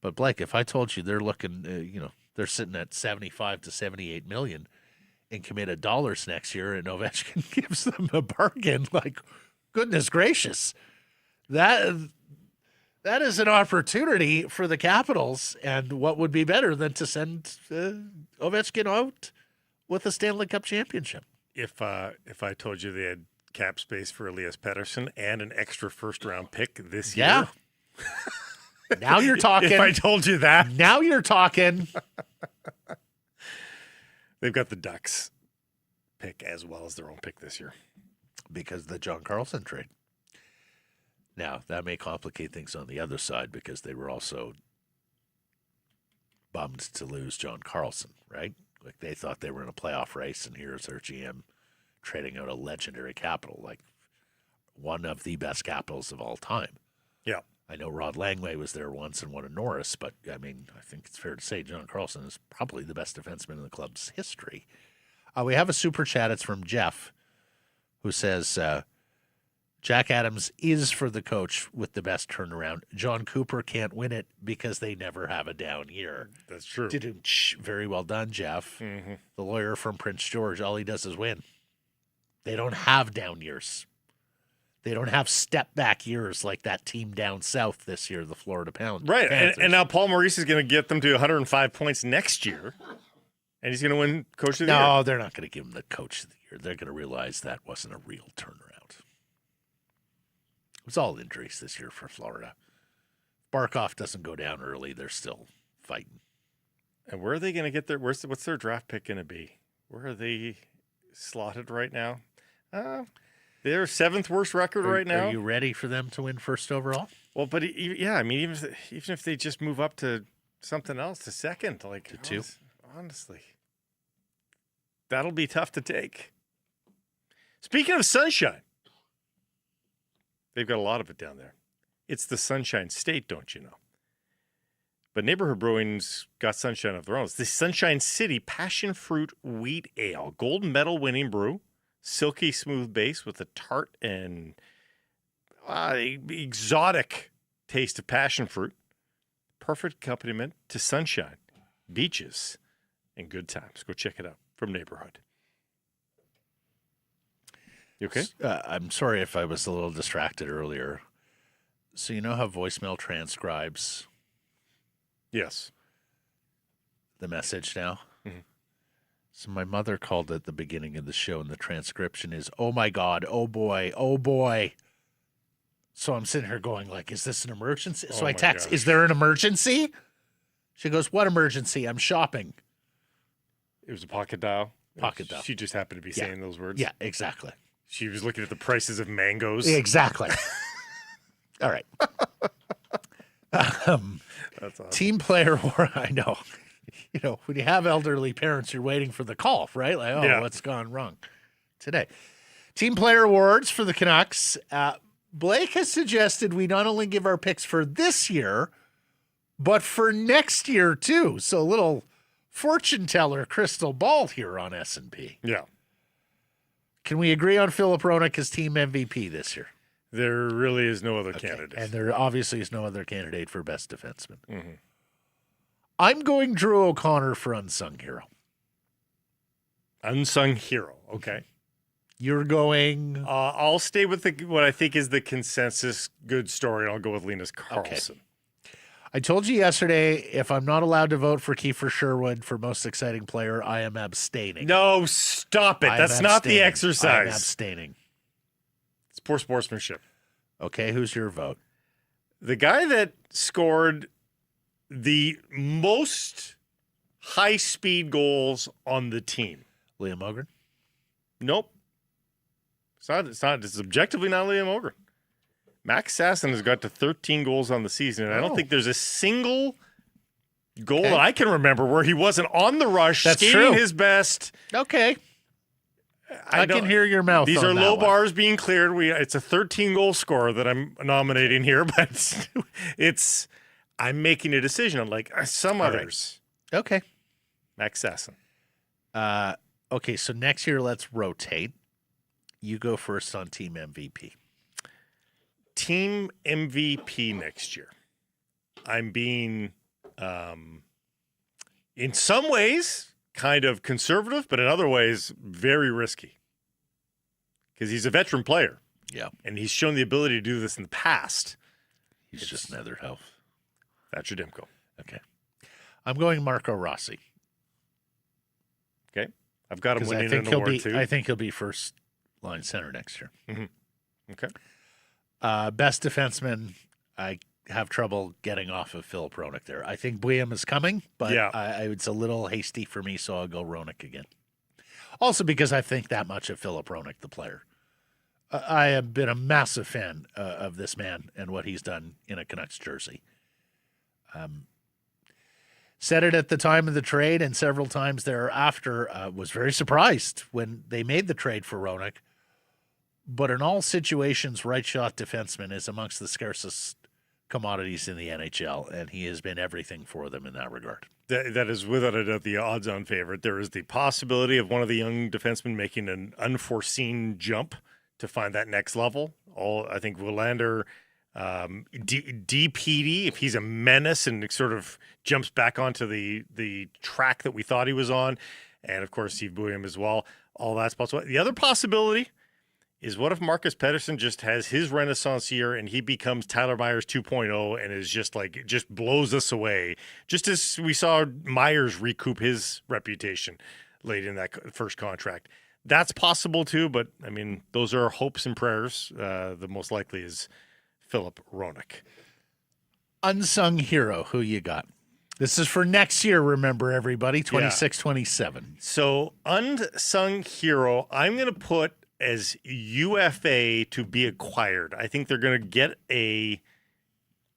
But Blake, if I told you they're looking, they're sitting at 75 to 78 million in committed dollars next year, and Ovechkin gives them a bargain, like, goodness gracious, that is an opportunity for the Capitals. And what would be better than to send Ovechkin out with a Stanley Cup championship? If I told you they had cap space for Elias Pettersson and an extra first-round pick this year. Now you're talking. If I told you that. Now you're talking. They've got the Ducks pick as well as their own pick this year. Because of the John Carlson trade. Now, that may complicate things on the other side because they were also bummed to lose John Carlson, right? Like they thought they were in a playoff race, and here's their GM trading out a legendary capital, like one of the best capitals of all time. Yeah. I know Rod Langway was there once and won a Norris, but I mean, I think it's fair to say John Carlson is probably the best defenseman in the club's history. We have a super chat. It's from Jeff, who says, Jack Adams is for the coach with the best turnaround. John Cooper can't win it because they never have a down year. That's true. Very well done, Jeff. Mm-hmm. The lawyer from Prince George, all he does is win. They don't have down years. They don't have step-back years like that team down south this year, the Florida Pound. Right, and now Paul Maurice is going to get them to 105 points next year, and he's going to win Coach of the Year. No, they're not going to give him the Coach of the Year. They're going to realize that wasn't a real turnaround. It was all injuries this year for Florida. Barkov doesn't go down early. They're still fighting. And where are they going to get what's their draft pick going to be? Where are they slotted right now? They're seventh worst record right now. Are you ready for them to win first overall? Well, but yeah, I mean, even if they just move up to something else, to second, like to two, honestly, that'll be tough to take. Speaking of sunshine, they've got a lot of it down there. It's the Sunshine State, don't you know? But Neighborhood Brewing's got sunshine of their own. It's the Sunshine City Passion Fruit Wheat Ale, gold medal winning brew. Silky smooth base with a tart and exotic taste of passion fruit. Perfect accompaniment to sunshine, beaches, and good times. Go check it out from Neighborhood. You okay? I'm sorry if I was a little distracted earlier. So you know how voicemail transcribes Yes. the message now? Mm-hmm. So my mother called at the beginning of the show, and the transcription is, "Oh my God, oh boy, oh boy." So I'm sitting here going like, is this an emergency? So I text, gosh. "Is there an emergency?" She goes, "What emergency? I'm shopping." It was a pocket dial. Pocket dial. She just happened to be saying those words. Yeah, exactly. She was looking at the prices of mangoes. Exactly. All right. That's awesome. Team player war, I know. You know, when you have elderly parents, you're waiting for the call, right? Like, Yeah. What's gone wrong today? Team player awards for the Canucks. Blake has suggested we not only give our picks for this year, but for next year too. So a little fortune teller crystal ball here on S&P. Yeah. Can we agree on Philip Roenick as team MVP this year? There really is no other Okay. candidate. And there obviously is no other candidate for best defenseman. Mm-hmm. I'm going Drew O'Connor for unsung hero. Unsung hero. Okay. You're going. I'll stay with what I think is the consensus good story, and I'll go with Linus Karlsson. I told you yesterday, if I'm not allowed to vote for Kiefer Sherwood for most exciting player, I am abstaining. No, stop it. I'm That's not the abstaining. I'm exercise. abstaining. It's poor sportsmanship. Okay, who's your vote? The guy that scored the most high-speed goals on the team. Liam Ogren? Nope. It's not. It's objectively not Liam Ogren. Max Sasson has got to 13 goals on the season, and I don't think there's a single goal that I can remember where he wasn't on the rush, That's skating true. his best. Okay. I can hear your mouth. These on are that low one. bars being cleared. It's a 13-goal scorer that I'm nominating here, but I'm making a decision on some All right. others. Okay. Max Sasson. Okay, so next year, let's rotate. You go first on team MVP. Team MVP next year. I'm being, in some ways, kind of conservative, but in other ways, very risky. Because he's a veteran player. Yeah. And he's shown the ability to do this in the past. He's just another health. That's your Demko. Okay. I'm going Marco Rossi. Okay. I've got him 'Cause winning an award, too. I think he'll be first line center next year. Okay. Best defenseman, I have trouble getting off of Philip Roenick there. I think Buiam is coming, but Yeah. it's a little hasty for me, so I'll go Roenick again. Also because I think that much of Philip Roenick, the player. I have been a massive fan of this man and what he's done in a Canucks jersey. Said it at the time of the trade and several times thereafter. Was very surprised when they made the trade for Roenick. But in all situations, right shot defenseman is amongst the scarcest commodities in the NHL, and he has been everything for them in that regard. That is without a doubt the odds-on favorite. There is the possibility of one of the young defensemen making an unforeseen jump to find that next level. I think Willander, DPD, if he's a menace and sort of jumps back onto the track that we thought he was on, and of course Steve Buiam as well. All that's possible. The other possibility is what if Marcus Pettersson just has his renaissance year and he becomes Tyler Myers 2.0 and is just blows us away, just as we saw Myers recoup his reputation late in that first contract. That's possible too, but I mean, those are hopes and prayers. The most likely is Philip Roenick. Unsung hero, who you got? This is for next year, remember, everybody, 26-27. So unsung hero, I'm going to put as UFA to be acquired. I think they're going to get a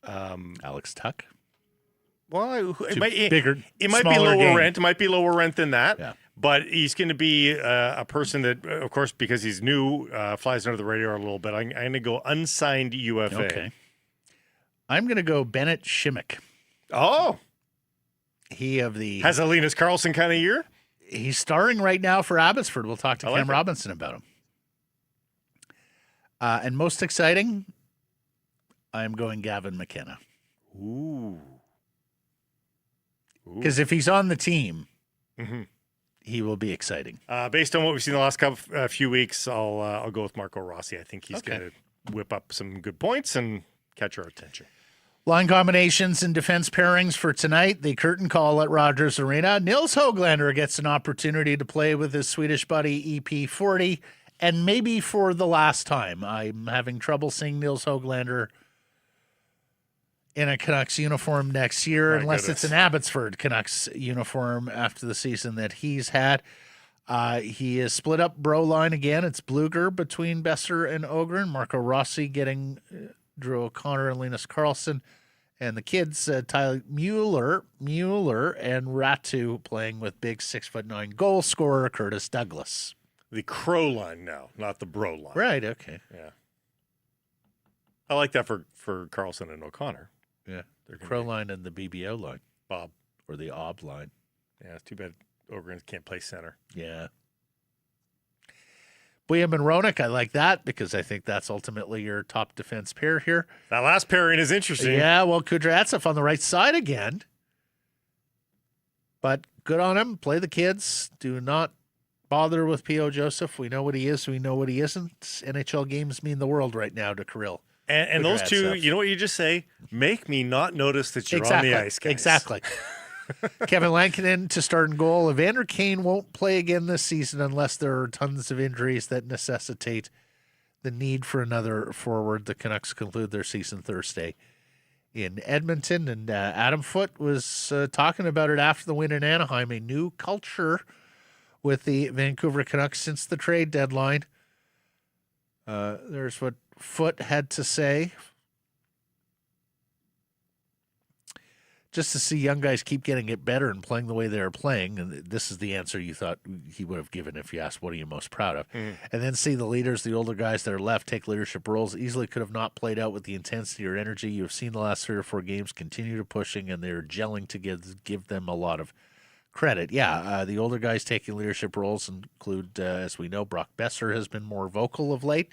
Alex Tuck. Well, it might be smaller lower game. rent. It might be lower rent than that. Yeah. But he's going to be a person that, of course, because he's new, flies under the radar a little bit. I'm going to go unsigned UFA. Okay. I'm going to go Bennett Shimmick. Oh, Has a Linus Karlsson kind of year. He's starring right now for Abbotsford. We'll talk to I like Cam it. Robinson about him. And most exciting, I'm going Gavin McKenna. Ooh. Because if he's on the team, Mhm. he will be exciting. Based on what we've seen the last few weeks, I'll go with Marco Rossi. I think he's Okay. going to whip up some good points and catch our attention. Line combinations and defense pairings for tonight. The curtain call at Rogers Arena. Nils Höglander gets an opportunity to play with his Swedish buddy EP40, and maybe for the last time. I'm having trouble seeing Nils Höglander in a Canucks uniform next year, My unless goodness. it's an Abbotsford Canucks uniform after the season that he's had. He is split up bro line again. It's Bluger between Besser and Ogren. Marco Rossi getting Drew O'Connor and Linus Karlsson. And the kids, Tyler Mueller, and Ratu playing with big 6'9" goal scorer Curtis Douglas. The Crow line now, not the Bro line. Right, okay. Yeah. I like that for Karlsson and O'Connor. Yeah. They're gonna Crow be line and the BBO line, Bob. or the OB line. Yeah, it's too bad Ogren can't play center. Yeah. William and Roenick, I like that because I think that's ultimately your top defense pair here. That last pairing is interesting. Yeah, well, Kudryavtsev on the right side again. But good on him. Play the kids. Do not bother with P.O. Joseph. We know what he is. We know what he isn't. NHL games mean the world right now to Kirill. And those two, you know what you just say? Make me not notice that you're Exactly. on the ice, guys. Exactly. Kevin Lankinen to start in goal. Evander Kane won't play again this season unless there are tons of injuries that necessitate the need for another forward. The Canucks conclude their season Thursday in Edmonton. And Adam Foote was talking about it after the win in Anaheim, a new culture with the Vancouver Canucks since the trade deadline. There's what Foote had to say. Just to see young guys keep getting it better and playing the way they're playing, and this is the answer you thought he would have given if you asked what are you most proud of. And then see the leaders, the older guys that are left, take leadership roles. Easily could have not played out with the intensity or energy you have seen the last 3 or 4 games. Continue to pushing, and they're gelling to give them a lot of credit. Yeah, the older guys taking leadership roles include, as we know, Brock Besser has been more vocal of late,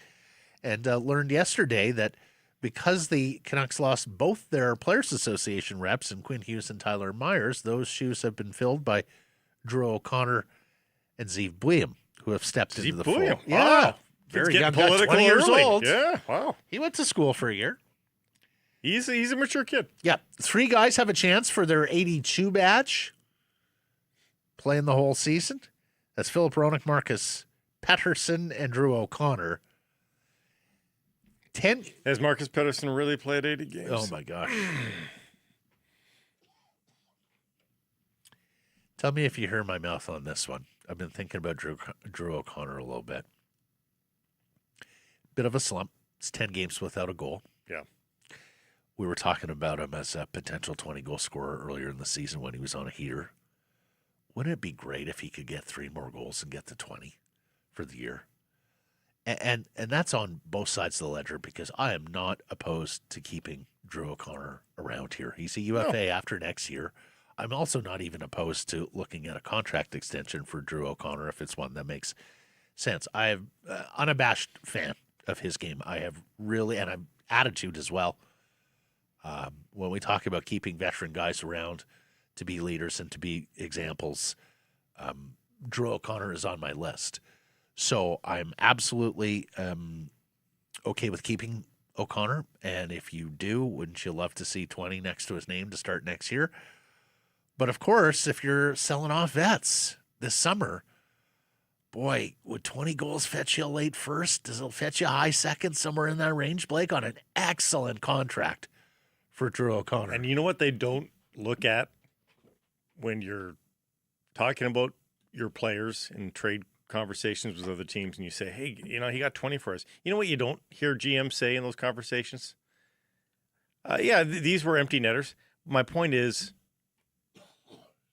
and learned yesterday that because the Canucks lost both their Players Association reps in Quinn Hughes and Tyler Myers, those shoes have been filled by Drew O'Connor and Zeev Buium, who have stepped into the fold. Wow. Yeah, very Getting young guy, political 20 years early. old. Yeah, wow. He went to school for a year. He's a mature kid. Yeah, 3 guys have a chance for their 82 badge, playing the whole season. That's Philip Roenick, Marcus Pettersson, and Drew O'Connor. Has Marcus Pettersson really played 80 games? Oh, my gosh. Tell me if you hear my mouth on this one. I've been thinking about Drew O'Connor a little bit. Bit of a slump. It's 10 games without a goal. Yeah. We were talking about him as a potential 20-goal scorer earlier in the season when he was on a heater. Wouldn't it be great if he could get 3 more goals and get to 20 for the year? And that's on both sides of the ledger because I am not opposed to keeping Drew O'Connor around here. He's a UFA after next year. I'm also not even opposed to looking at a contract extension for Drew O'Connor if it's one that makes sense. I have unabashed fan of his game. I have really, and I'm attitude as well. When we talk about keeping veteran guys around to be leaders and to be examples, Drew O'Connor is on my list. So I'm absolutely okay with keeping O'Connor. And if you do, wouldn't you love to see 20 next to his name to start next year? But of course, if you're selling off vets this summer, boy, would 20 goals fetch you a late first? Does it fetch you a high second, somewhere in that range, Blake, on an excellent contract for Drew O'Connor? And you know what they don't look at when you're talking about your players in trade conversations with other teams and you say, hey, he got 20 for us. You know what you don't hear GM say in those conversations? These were empty netters. My point is,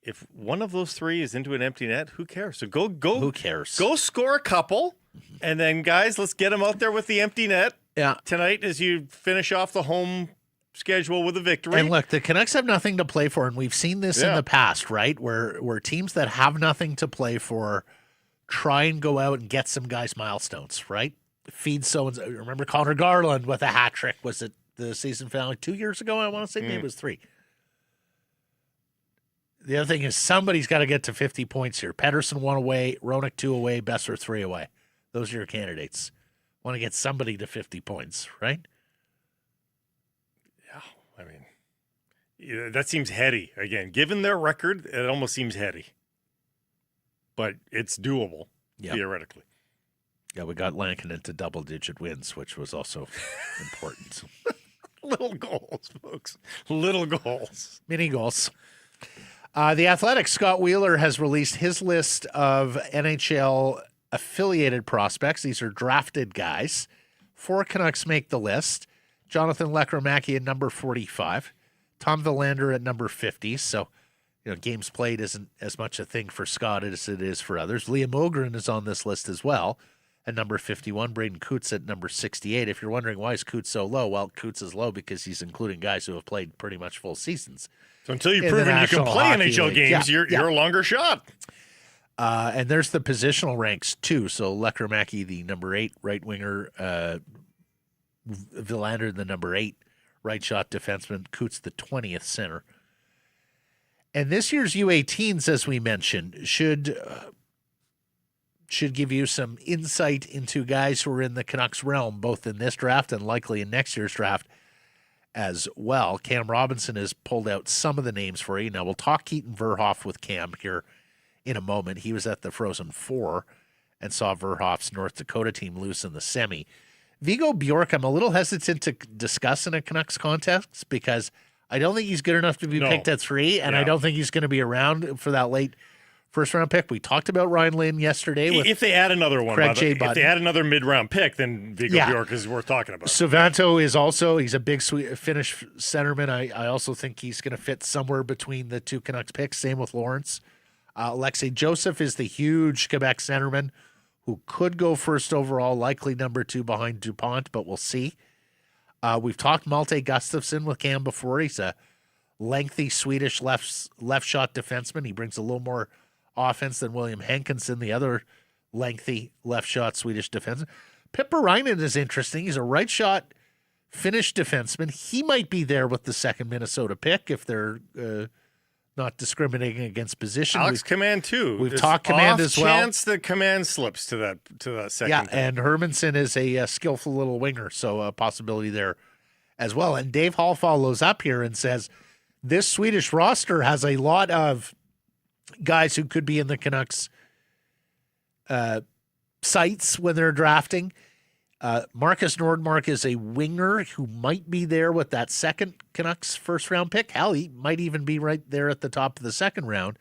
if one of those 3 is into an empty net, who cares? So go. Who cares? Go score a couple, and then, guys, let's get them out there with the empty net tonight as you finish off the home schedule with a victory. And look, the Canucks have nothing to play for, and we've seen this in the past, right? Where teams that have nothing to play for try and go out and get some guys milestones, right? Feed so-and-so. Remember Connor Garland with a hat trick? Was it the season finale 2 years ago? I want to say maybe it was 3. The other thing is somebody's got to get to 50 points here. Pettersson 1 away, Roenick 2 away, Besser 3 away. Those are your candidates. Want to get somebody to 50 points, right? Yeah, I mean, that seems heady. Again, given their record, it almost seems heady. But it's doable, theoretically. Yeah, we got Lankinen to double-digit wins, which was also important. Little goals, folks. Little goals. Mini goals. The Athletic, Scott Wheeler has released his list of NHL-affiliated prospects. These are drafted guys. 4 Canucks make the list. Jonathan Lekramaki at number 45. Tom Villander at number 50. So, games played isn't as much a thing for Scott as it is for others. Liam Ogren is on this list as well at number 51. Braden Coots at number 68. If you're wondering why is Coots so low, well, Coots is low because he's including guys who have played pretty much full seasons. So until you've proven you can play NHL games, you're a longer shot. And there's the positional ranks too. So Lekkerimäki, the number 8 right winger, Villander, the number 8 right shot defenseman, Coots, the 20th center. And this year's U18s, as we mentioned, should give you some insight into guys who are in the Canucks realm, both in this draft and likely in next year's draft as well. Cam Robinson has pulled out some of the names for you. Now, we'll talk Keaton Verhoff with Cam here in a moment. He was at the Frozen Four and saw Verhoff's North Dakota team lose in the semi. Viggo Bjork, I'm a little hesitant to discuss in a Canucks context because I don't think he's good enough to be picked at 3, and I don't think he's going to be around for that late first-round pick. We talked about Ryan Lynn yesterday. If they add another one, Craig J. if Button. they add another mid-round pick, then Viggo Bjork is worth talking about. Savanto is also, he's a big Finnish centerman. I also think he's going to fit somewhere between the 2 Canucks picks. Same with Lawrence. Alexei Joseph is the huge Quebec centerman who could go first overall, likely number 2 behind DuPont, but we'll see. We've talked Malte Gustafsson with Cam before. He's a lengthy Swedish left shot defenseman. He brings a little more offense than William Hankinson, the other lengthy left shot Swedish defenseman. Pipparainen is interesting. He's a right shot Finnish defenseman. He might be there with the 2nd Minnesota pick if they're not discriminating against position. Alex Command too. We've talked Command as well. Chance that Command slips to that second. Yeah, pick. and Hermanson is a skillful little winger, so a possibility there as well. And Dave Hall follows up here and says this Swedish roster has a lot of guys who could be in the Canucks sights when they're drafting. Marcus Nordmark is a winger who might be there with that 2nd Canucks first-round pick. Hell, he might even be right there at the top of the 2nd round.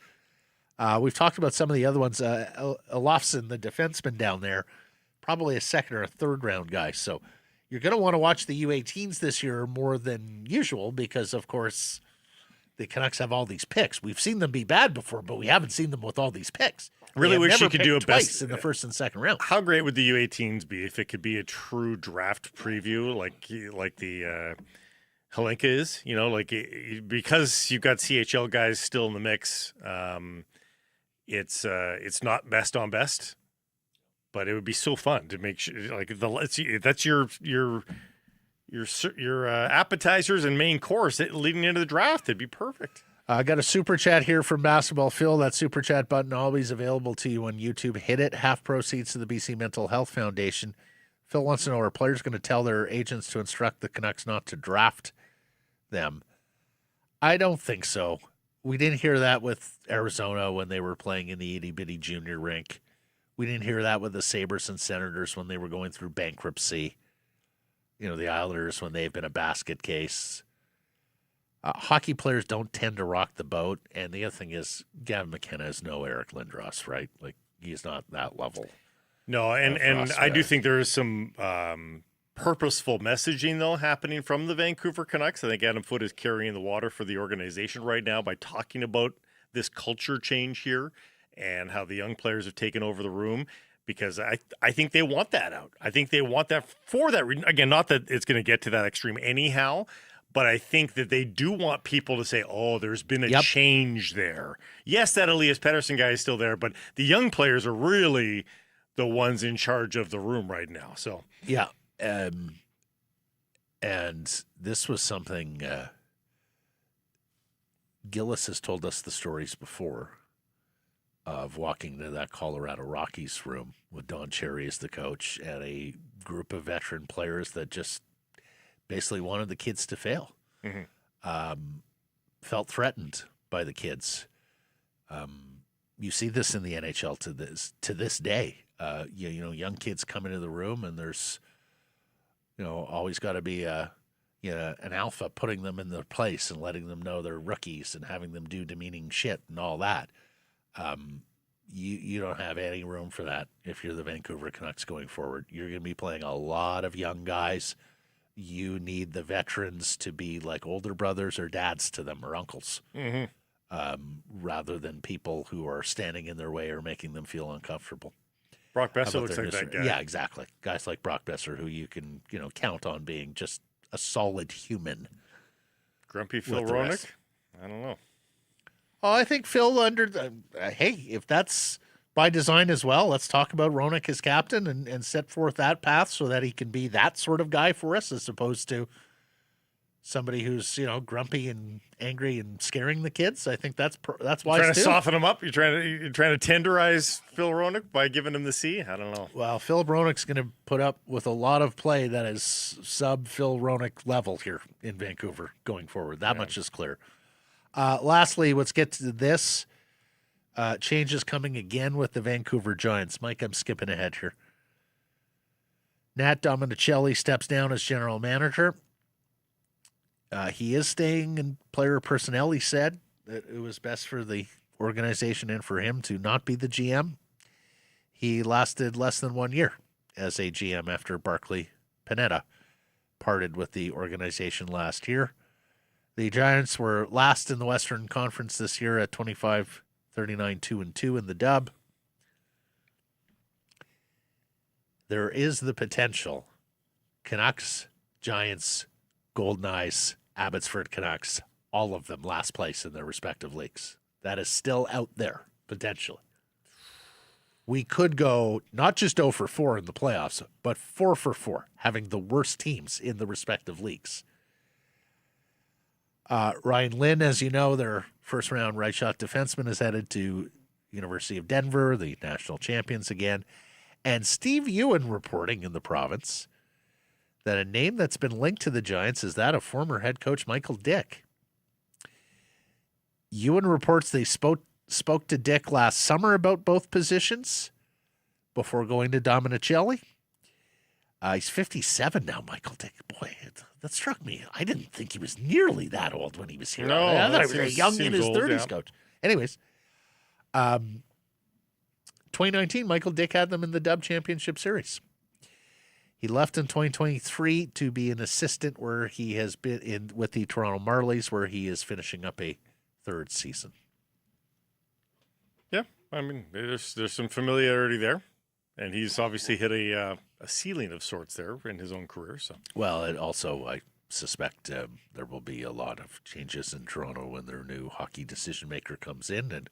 We've talked about some of the other ones. Olofsson, the defenseman down there, probably a 2nd or a 3rd round guy. So you're going to want to watch the U18s this year more than usual because, of course, the Canucks have all these picks. We've seen them be bad before, but we haven't seen them with all these picks. Really wish you could do a best in the 1st and 2nd round. How great would the U18s be if it could be a true draft preview like the Helenka is? You know, because you've got CHL guys still in the mix. It's not best on best, but it would be so fun to make sure that's your appetizers and main course leading into the draft. It'd be perfect. I got a super chat here from Basketball Phil. That super chat button always available to you on YouTube. Hit it. Half proceeds to the BC Mental Health Foundation. Phil wants to know, are players going to tell their agents to instruct the Canucks not to draft them? I don't think so. We didn't hear that with Arizona when they were playing in the itty-bitty junior rink. We didn't hear that with the Sabres and Senators when they were going through bankruptcy. You know, the Islanders when they've been a basket case. Hockey players don't tend to rock the boat. And the other thing is, Gavin McKenna is no Eric Lindros, right? Like, he's not that level. No, and I do think there is some purposeful messaging, though, happening from the Vancouver Canucks. I think Adam Foote is carrying the water for the organization right now by talking about this culture change here and how the young players have taken over the room. Because I think they want that out. I think they want that for that reason. Again, not that it's going to get to that extreme anyhow, but I think that they do want people to say, oh, there's been a change there. Yes, that Elias Pettersson guy is still there, but the young players are really the ones in charge of the room right now. So yeah, and this was something Gillis has told us the stories before of walking to that Colorado Rockies room with Don Cherry as the coach and a group of veteran players that just basically wanted the kids to fail. Felt threatened by the kids. You see this in the NHL to this day. You know, young kids come into the room and there's, you know, always got to be an alpha putting them in their place and letting them know they're rookies and having them do demeaning shit and all that. You don't have any room for that if you're the Vancouver Canucks going forward. You're going to be playing a lot of young guys. You need the veterans to be like older brothers or dads to them or uncles, rather than people who are standing in their way or making them feel uncomfortable. Brock Besser looks like that guy. Yeah, exactly. Guys like Brock Besser who you can, count on being just a solid human. Grumpy Phil Roenick? I don't know. Oh, I think Phil if that's by design as well. Let's talk about Roenick as captain and set forth that path so that he can be that sort of guy for us as opposed to somebody who's, grumpy and angry and scaring the kids. I think that's wise Trying to too. soften him up. You're trying to tenderize Phil Roenick by giving him the C. I don't know. Well, Phil Roenick's going to put up with a lot of play that is sub Phil Roenick level here in Vancouver going forward. That much is clear. Lastly, let's get to this. Changes coming again with the Vancouver Giants. Mike, I'm skipping ahead here. Nat Dominicelli steps down as general manager. He is staying in player personnel. He said that it was best for the organization and for him to not be the GM. He lasted less than 1 year as a GM after Barclay Pineda parted with the organization last year. The Giants were last in the Western Conference this year at 25-39, 2-2 in the dub. There is the potential. Canucks, Giants, Golden Eyes, Abbotsford Canucks, all of them last place in their respective leagues. That is still out there, potentially. We could go not just 0 for 4 in the playoffs, but 4 for 4, having the worst teams in the respective leagues. Ryan Lynn, as you know, their first-round right-shot defenseman, is headed to University of Denver, the national champions again. And Steve Ewan reporting in the province that a name that's been linked to the Giants is that of former head coach Michael Dick. Ewan reports they spoke to Dick last summer about both positions before going to Dominicelli. He's 57 now, Michael Dick. Boy, that struck me. I didn't think he was nearly that old when he was here. No, I thought he was seems- a young in seems his old, 30s yeah. coach. Anyways, 2019, Michael Dick had them in the Dub Championship Series. He left in 2023 to be an assistant where he has been in with the Toronto Marlies, where he is finishing up a third season. Yeah, I mean, there's some familiarity there, and he's obviously hit a ceiling of sorts there in his own career. So, Well, it also, I suspect there will be a lot of changes in Toronto when their new hockey decision maker comes in, and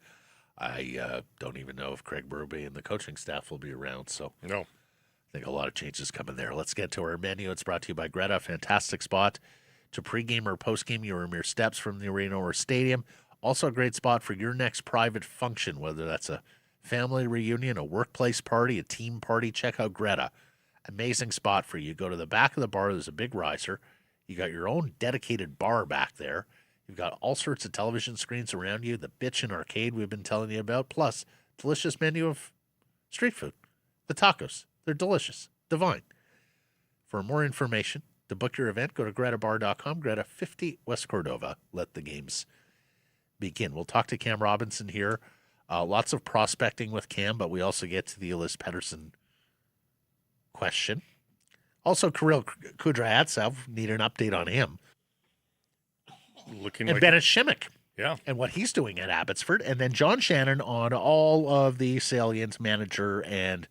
I don't even know if Craig Berube and the coaching staff will be around. So, no. I think a lot of changes coming there. Let's get to our menu. It's brought to you by Greta. Fantastic spot to pregame or postgame. You are mere steps from the arena or stadium. Also a great spot for your next private function, whether that's a family reunion, a workplace party, a team party. Check out Greta. Amazing spot for you. Go to the back of the bar. There's a big riser. You got your own dedicated bar back there. You've got all sorts of television screens around you. The bitchin' arcade we've been telling you about. Plus, delicious menu of street food. The tacos. They're delicious. Divine. For more information, to book your event, go to gretabar.com. Greta 50 West Cordova. Let the games begin. We'll talk to Cam Robinson here. Lots of prospecting with Cam, but we also get to the Elias Pettersson question. Also, Kirill Kudryavtsev, need an update on him. Looking And like Bennett Shimmick yeah. and what he's doing at Abbotsford. And then John Shannon on all of the salient manager and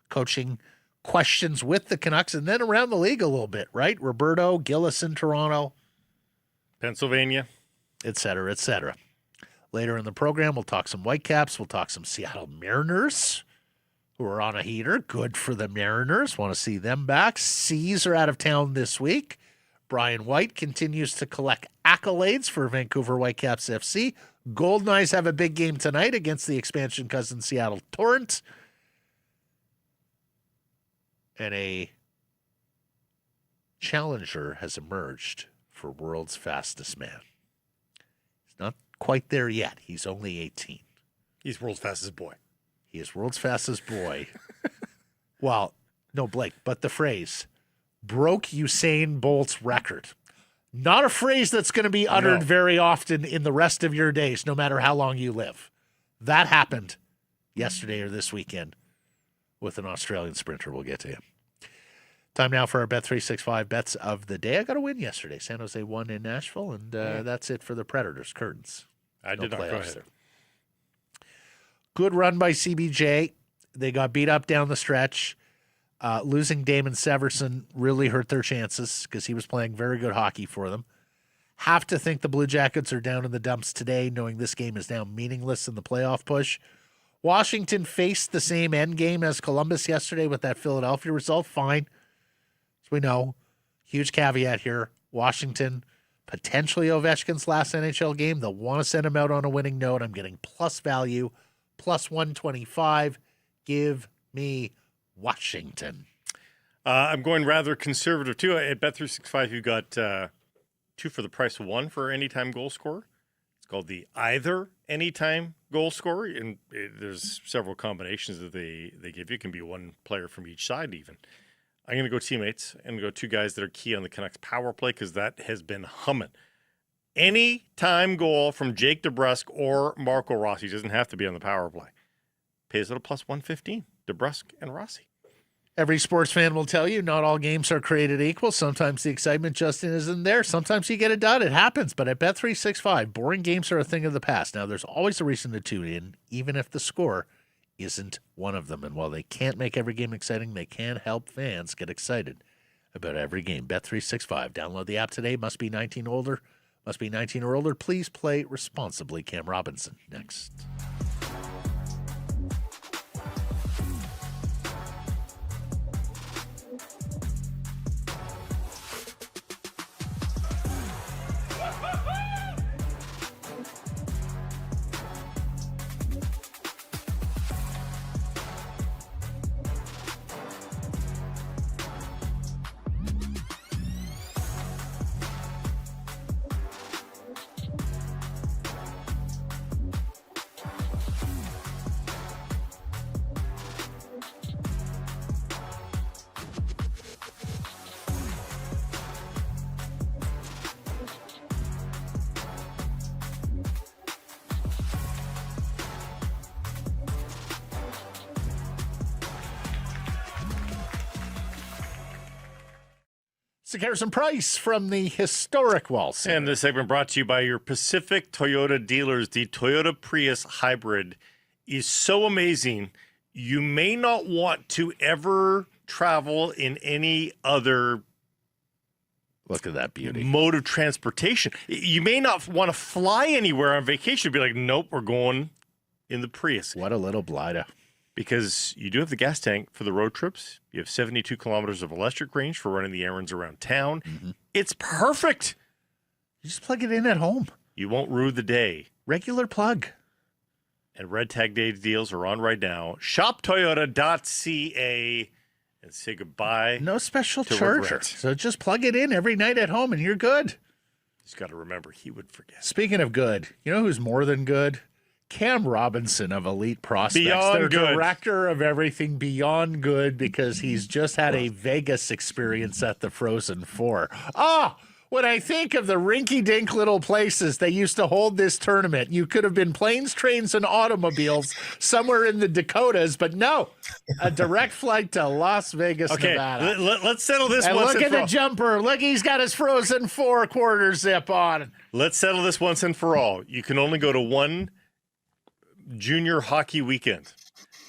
coaching questions with the Canucks and then around the league a little bit, right? Roberto, Gillis in Toronto, Pennsylvania. et cetera, et cetera. Later in the program, we'll talk some Whitecaps. We'll talk some Seattle Mariners, who are on a heater. Good for the Mariners. Want to see them back. Seas are out of town this week. Brian White continues to collect accolades for Vancouver Whitecaps FC. Golden Eyes have a big game tonight against the expansion cousin Seattle Torts. And a challenger has emerged for world's fastest man. He's not quite there yet. He's only 18. He's world's fastest boy. He is world's fastest boy. Well, no, Blake, but the phrase broke Usain Bolt's record. Not a phrase that's going to be uttered No. very often in the rest of your days, no matter how long you live. That happened yesterday or this weekend with an Australian sprinter. We'll get to him. Time now for our Bet365 bets of the day. I got a win yesterday. San Jose won in Nashville, and that's it for the Predators. Curtains. I did not. Go playoffs ahead. there. Good run by CBJ. They got beat up down the stretch. Losing Damon Severson really hurt their chances because he was playing very good hockey for them. Have to think the Blue Jackets are down in the dumps today, knowing this game is now meaningless in the playoff push. Washington faced the same end game as Columbus yesterday with that Philadelphia result. Fine. As we know, huge caveat here. Washington, potentially Ovechkin's last NHL game. They'll want to send him out on a winning note. I'm getting plus value, plus 125. Give me Washington. I'm going rather conservative, too. At Bet365, you got 2 for the price of 1 for anytime goal scorer. It's called the either anytime goal scorer, and there's several combinations that they give you. It can be one player from each side, even. I'm going to go teammates and go 2 guys that are key on the Canucks power play because that has been humming. Any time goal from Jake DeBrusk or Marco Rossi doesn't have to be on the power play. Pays it a plus 115, DeBrusk and Rossi. Every sports fan will tell you not all games are created equal. Sometimes the excitement just isn't there. Sometimes you get it done. It happens. But at Bet365, boring games are a thing of the past. Now, there's always a reason to tune in, even if the score isn't one of them. And while they can't make every game exciting, they can help fans get excited about every game. Bet365. Download the app today. Must be 19 older. Must be 19 or older. Please play responsibly. Cam Robinson next. Harrison Price from the historic Wall Center. And this segment brought to you by your Pacific Toyota dealers. The Toyota Prius Hybrid is so amazing. You may not want to ever travel in any other Look at that beauty. mode of transportation. You may not want to fly anywhere on vacation. Be like, nope, we're going in the Prius. What a little blighter. Because you do have the gas tank for the road trips. You have 72 kilometers of electric range for running the errands around town. Mm-hmm. It's perfect. You just plug it in at home. You won't rue the day. Regular plug. And Red Tag Day deals are on right now. ShopToyota.ca and say goodbye. No special to charger. regret. So just plug it in every night at home and you're good. Just got to remember, he would forget. Speaking of good, you know who's more than good? Cam Robinson of Elite Prospects. Beyond Their good. director of everything beyond good because he's just had a Vegas experience at the Frozen Four. When I think of the rinky-dink little places they used to hold this tournament, you could have been planes, trains, and automobiles somewhere in the Dakotas, but no, a direct flight to Las Vegas, Okay, Nevada. let's settle this And once look and at for the all. jumper. Look, he's got his Frozen Four quarter zip on. Let's settle this once and for all. You can only go to one junior hockey weekend.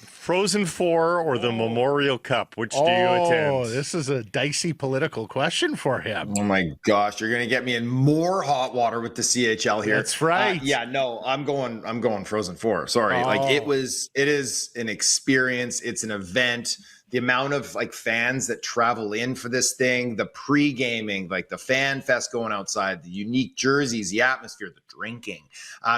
Frozen Four or the Memorial Cup, which do you attend? Oh, this is a dicey political question for him. Oh my gosh, you're gonna get me in more hot water with the CHL here. That's right. Yeah, no, I'm going Frozen Four. Sorry, like it is an experience. It's an event. The amount of like fans that travel in for this thing, the pre-gaming, like the fan fest going outside, the unique jerseys, the atmosphere, the drinking.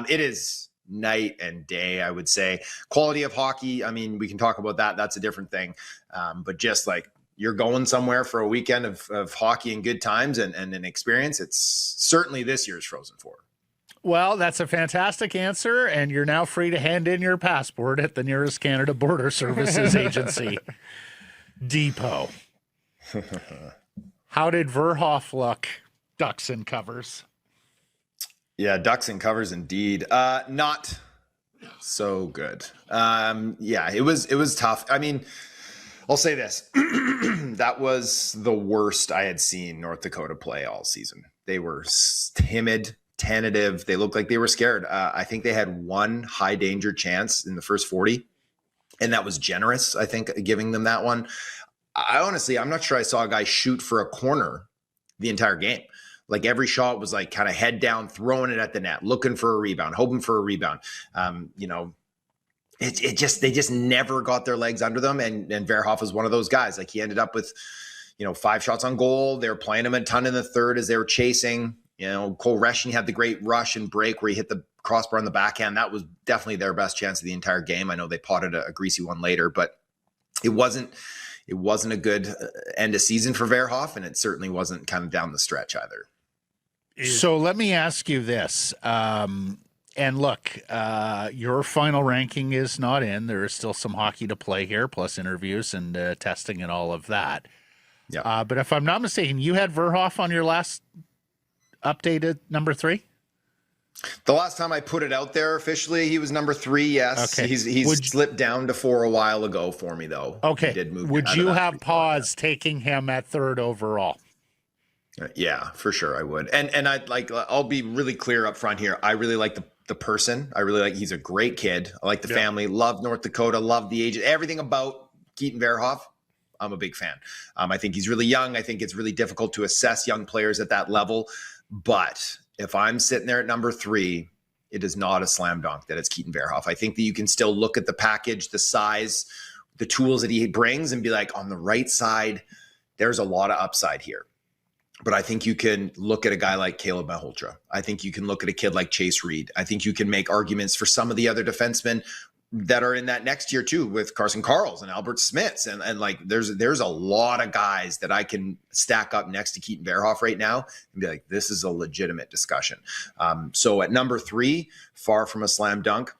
It is night and day, I would say. Quality of hockey, I mean, we can talk about that. That's a different thing. But just like you're going somewhere for a weekend of hockey and good times and an experience, it's certainly this year's Frozen Four. Well, that's a fantastic answer, and you're now free to hand in your passport at the nearest Canada Border Services Agency depot. How did Verhoff look? Ducks and covers. Yeah, ducks and covers indeed. Not so good. Yeah, it was tough. I mean, I'll say this. That was the worst I had seen North Dakota play all season. They were timid, tentative. They looked like they were scared. I think they had one high danger chance in the first 40, and that was generous, I think, giving them that one. I'm not sure I saw a guy shoot for a corner the entire game. Like every shot was like kind of head down, throwing it at the net, looking for a rebound, hoping for a rebound. they just never got their legs under them. And Verhoff was one of those guys. Like, he ended up with, 5 shots on goal. They were playing him a ton in the third as they were chasing. Cole Reschny had the great rush and break where he hit the crossbar on the backhand. That was definitely their best chance of the entire game. I know they potted a greasy one later, but it wasn't a good end of season for Verhoff, and it certainly wasn't kind of down the stretch either. So let me ask you this. And look, your final ranking is not in. There is still some hockey to play here, plus interviews and testing and all of that. Yeah. But if I'm not mistaken, you had Verhoff on your last updated number 3? The last time I put it out there officially, he was number 3. Yes. Okay. He's slipped down to 4 a while ago for me, though. Okay. He did move Would out of you that have 3 spot, paused taking him at 3rd overall? Yeah, for sure I would. And I'll be really clear up front here. I really like the person. I really like, he's a great kid. I like the family, love North Dakota, love the age, everything about Keaton Verhoff. I'm a big fan. I think he's really young. I think it's really difficult to assess young players at that level. But if I'm sitting there at number 3, it is not a slam dunk that it's Keaton Verhoff. I think that you can still look at the package, the size, the tools that he brings, and be like, on the right side, there's a lot of upside here. But I think you can look at a guy like Caleb Malhotra. I think you can look at a kid like Chase Reed. I think you can make arguments for some of the other defensemen that are in that next tier too, with Carson Karls and Albert Smiths. And like, there's a lot of guys that I can stack up next to Keaton Verhoff right now and be like, this is a legitimate discussion. So at number 3, far from a slam dunk,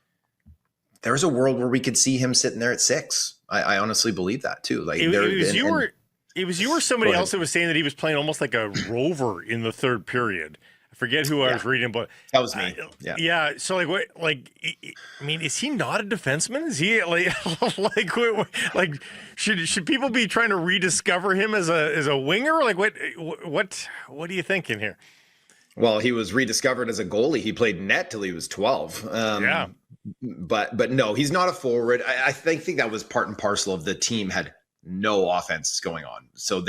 there's a world where we could see him sitting there at 6. I honestly believe that too. Like, it was you or somebody else that was saying that he was playing almost like a rover in the third period. I forget who I was reading, but that was me. Yeah. So like, what? Like, I mean, is he not a defenseman? Is he like should people be trying to rediscover him as a winger? Like, what are you thinking here? Well, he was rediscovered as a goalie. He played net till he was 12. But no, he's not a forward. I think that was part and parcel of the team had no offense going on. So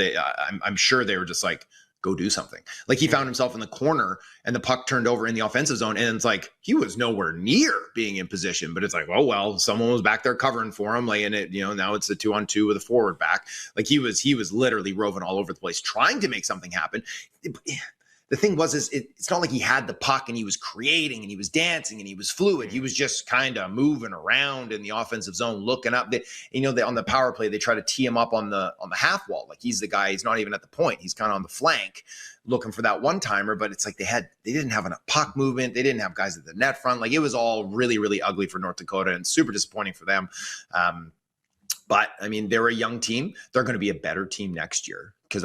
I'm sure they were just like, go do something. Like, he found himself in the corner and the puck turned over in the offensive zone. And it's like, he was nowhere near being in position, but it's like, oh, well, someone was back there covering for him. Like, and it, now it's a 2-on-2 with a forward back. Like, he was literally roving all over the place, trying to make something happen. The thing was, it's not like he had the puck and he was creating and he was dancing and he was fluid. He was just kind of moving around in the offensive zone, looking up. On the power play, they try to tee him up on the half wall. Like, he's the guy. He's not even at the point. He's kind of on the flank, looking for that one timer. But it's like they didn't have enough puck movement. They didn't have guys at the net front. Like, it was all really, really ugly for North Dakota and super disappointing for them. But I mean, they're a young team. They're going to be a better team next year, because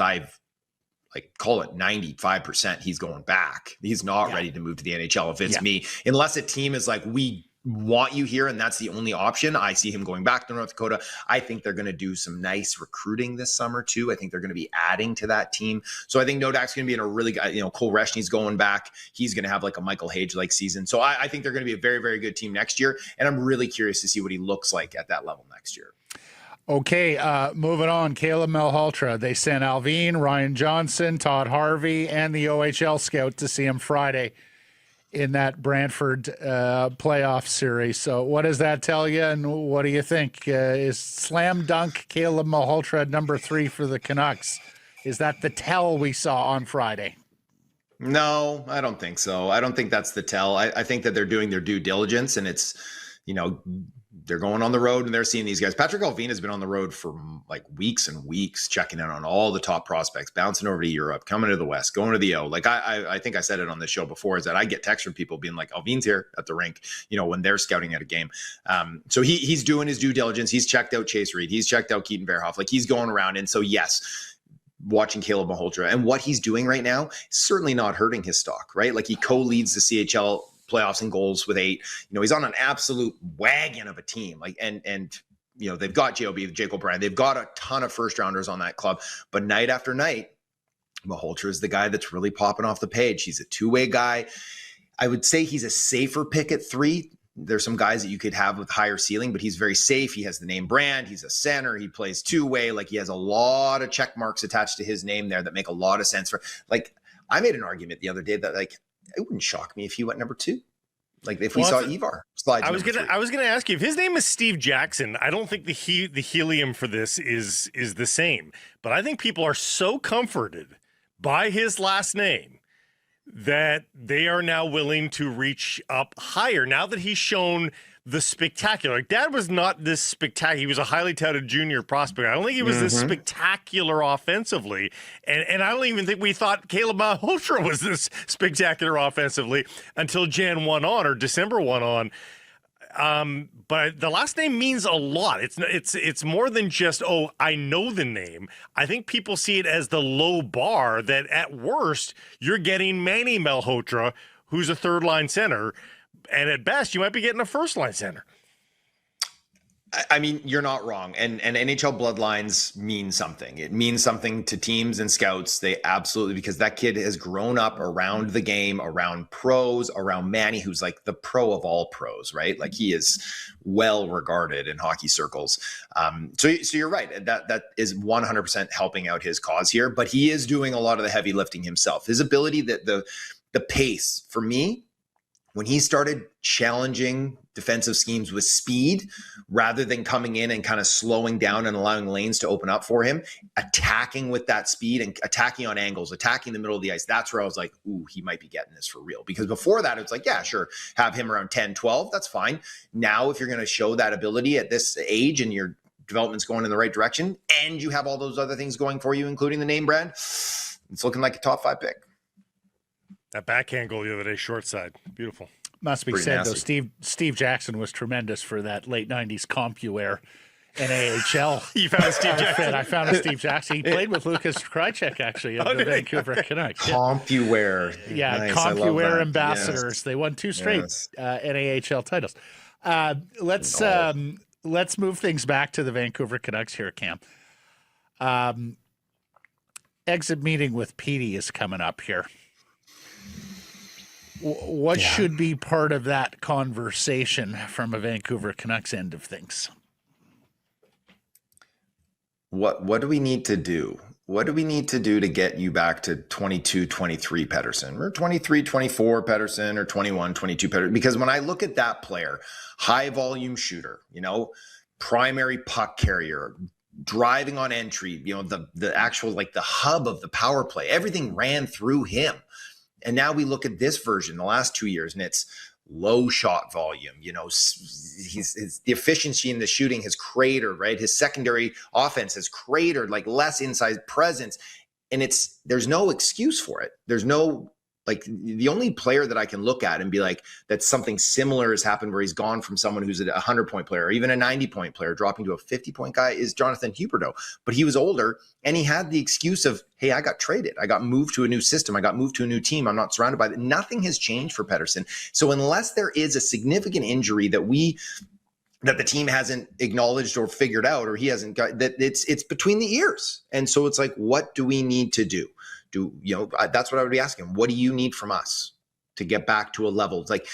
call it 95% he's going back. He's not ready to move to the NHL if it's me. Unless a team is like, we want you here and that's the only option, I see him going back to North Dakota. I think they're going to do some nice recruiting this summer too. I think they're going to be adding to that team. So I think Nodak's going to be in a really good, Cole Reschny's going back. He's going to have like a Michael Hage-like season. So I think they're going to be a very, very good team next year. And I'm really curious to see what he looks like at that level next year. Okay, moving on. Caleb Malhotra. They sent Alvin, Ryan Johnson, Todd Harvey, and the OHL scout to see him Friday in that Brantford playoff series. So what does that tell you, and what do you think? Is slam dunk Caleb Malhotra number 3 for the Canucks? Is that the tell we saw on Friday? No, I don't think so. I don't think that's the tell. I think that they're doing their due diligence, and it's, they're going on the road and they're seeing these guys. Patrick Alvin has been on the road for like weeks and weeks, checking in on all the top prospects, bouncing over to Europe, coming to the West, going to the O. Like, I think I said it on the show before, is that I get texts from people being like, Alvin's here at the rink, when they're scouting at a game. So he's doing his due diligence. He's checked out Chase Reed. He's checked out Keaton Verhoff. Like, he's going around. And so, yes, watching Caleb Malhotra and what he's doing right now, certainly not hurting his stock, right? Like, he co-leads the CHL playoffs and goals with 8. He's on an absolute wagon of a team. Like, and they've got JOB, Jake O'Brien. They've got a ton of first rounders on that club. But night after night, Malhotra is the guy that's really popping off the page. He's a two-way guy. I would say he's a safer pick at 3. There's some guys that you could have with higher ceiling, but he's very safe. He has the name brand. He's a center. He plays two-way. Like, he has a lot of check marks attached to his name there that make a lot of sense for, like, I made an argument the other day that, like, it wouldn't shock me if he went number 2. Like if we Well, saw that's- Ivar slide. I was gonna ask you if his name is Steve Jackson. I don't think the helium for this is the same, but I think people are so comforted by his last name that they are now willing to reach up higher now that he's shown the spectacular. Like, Dad was not this spectacular. He was a highly touted junior prospect. I don't think he was this spectacular offensively. And I don't even think we thought Caleb Malhotra was this spectacular offensively until Jan 1 on or December 1 on. But the last name means a lot. It's more than just, oh, I know the name. I think people see it as the low bar that at worst you're getting Manny Malhotra, who's a third line center, and at best you might be getting a first line center. I mean, you're not wrong. And NHL bloodlines mean something. It means something to teams and scouts. They absolutely, because that kid has grown up around the game, around pros, around Manny, who's like the pro of all pros, right? Like he is well regarded in hockey circles. So you're right. That is 100% helping out his cause here, but he is doing a lot of the heavy lifting himself. His ability, that the pace for me, when he started challenging defensive schemes with speed rather than coming in and kind of slowing down and allowing lanes to open up for him, attacking with that speed and attacking on angles, attacking the middle of the ice, that's where I was like, ooh, he might be getting this for real. Because before that, it's like, yeah, sure, have him around 10, 12, that's fine. Now, if you're going to show that ability at this age and your development's going in the right direction and you have all those other things going for you, including the name brand, it's looking like a top 5 pick. That backhand goal the other day, short side. Beautiful. Must be Pretty said, nasty. though, Steve Jackson was tremendous for that late 90s CompuWare NAHL. You found Steve Jackson? I found a Steve Jackson. He played with Lucas Krychek, actually, of the Vancouver Canucks. CompuWare. Yeah, Nice, I love CompuWare that. ambassadors. Yes. They won 2 straight Yes. NAHL titles. Let's move things back to the Vancouver Canucks here, Cam. Exit meeting with Petey is coming up here. What should be part of that conversation from a Vancouver Canucks end of things? What do we need to do? What do we need to do to get you back to 22, 23 Pettersson, or 23, 24 Pettersson, or 21, 22 Pettersson? Because when I look at that player, high volume shooter, primary puck carrier, driving on entry, the actual, like the hub of the power play, everything ran through him. And now we look at this version the last 2 years, and it's low shot volume. The efficiency in the shooting has cratered, right? His secondary offense has cratered, like less inside presence. And there's no excuse for it. There's no, like, the only player that I can look at and be like, that something similar has happened where he's gone from someone who's a 100-point player, or even a 90-point player, dropping to a 50-point guy, is Jonathan Huberdeau. But he was older, and he had the excuse of, hey, I got traded. I got moved to a new system. I got moved to a new team. I'm not surrounded by that. Nothing has changed for Pettersson. So unless there is a significant injury that the team hasn't acknowledged or figured out, or he hasn't got, that it's between the ears. And so it's like, what do we need to do? That's what I would be asking. What do you need from us to get back to a level? It's like,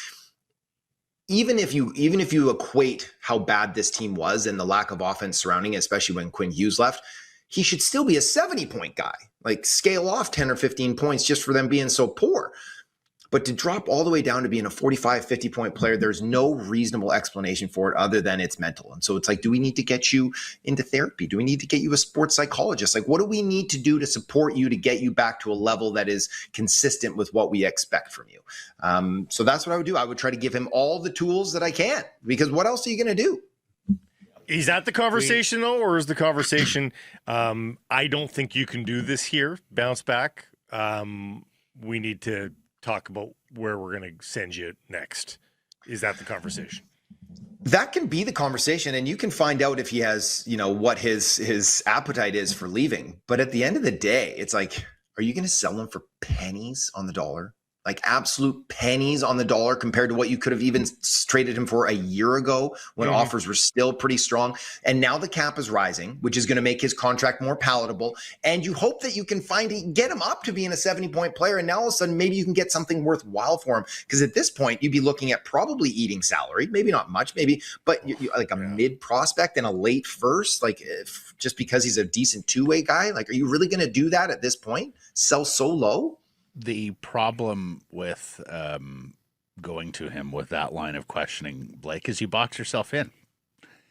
even if you equate how bad this team was and the lack of offense surrounding it, especially when Quinn Hughes left, he should still be a 70-point guy. Like, scale off 10 or 15 points just for them being so poor. But to drop all the way down to being a 45, 50-point player, there's no reasonable explanation for it other than it's mental. And so it's like, do we need to get you into therapy? Do we need to get you a sports psychologist? Like, what do we need to do to support you to get you back to a level that is consistent with what we expect from you? So that's what I would do. I would try to give him all the tools that I can, because what else are you going to do? Is that the conversation, though, or is the conversation, I don't think you can do this here, bounce back? We need to talk about where we're going to send you next. Is that the conversation? That can be the conversation, and you can find out if he has, what his appetite is for leaving. But at the end of the day, it's like, are you going to sell him for pennies on the dollar? Like absolute pennies on the dollar compared to what you could have even traded him for a year ago when offers were still pretty strong. And now the cap is rising, which is going to make his contract more palatable. And you hope that you can get him up to being a 70-point player. And now all of a sudden, maybe you can get something worthwhile for him. Because at this point, you'd be looking at probably eating salary, maybe not much, but you like a mid prospect and a late first, like just because he's a decent two-way guy. Like, are you really going to do that at this point? Sell so low? The problem with going to him with that line of questioning, Blake, is you box yourself in.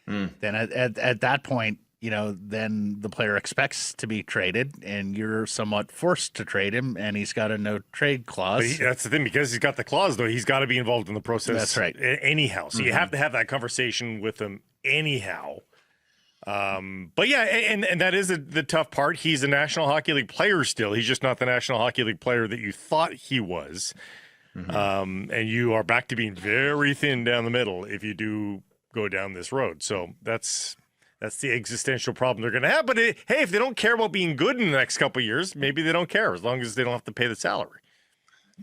Then at that point, then the player expects to be traded, and you're somewhat forced to trade him, and he's got a no trade clause. But that's the thing, because he's got the clause, though, he's got to be involved in the process. That's right. Anyhow. So you have to have that conversation with him anyhow. But yeah, and that is the tough part. He's a National Hockey League player still. He's just not the National Hockey League player that you thought he was. And you are back to being very thin down the middle if you do go down this road. So that's the existential problem they're going to have. But hey, if they don't care about being good in the next couple of years, maybe they don't care, as long as they don't have to pay the salary.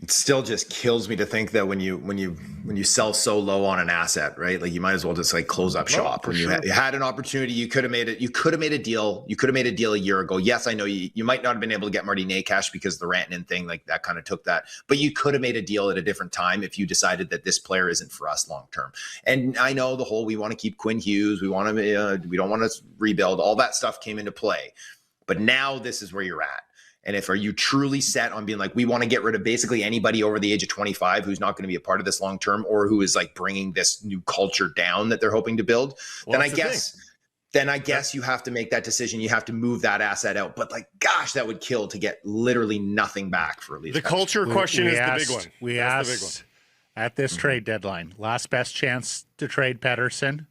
It still just kills me to think that when you sell so low on an asset, right? Like, you might as well just like close up shop. When you had an opportunity, you could have made it. You could have made a deal. You could have made a deal a year ago. Yes, I know you might not have been able to get Marty Nakash because the Rantanen thing, like, that kind of took that. But you could have made a deal at a different time if you decided that this player isn't for us long term. And I know the whole, we want to keep Quinn Hughes, we don't want to rebuild. All that stuff came into play. But now this is where you're at. And are you truly set on being like, we want to get rid of basically anybody over the age of 25 who's not going to be a part of this long term, or who is like bringing this new culture down that they're hoping to build? Well, then I guess you have to make that decision. You have to move that asset out. But like, gosh, that would kill to get literally nothing back for Elias. The culture question is the big one. We asked at this trade deadline, last best chance to trade Pettersson.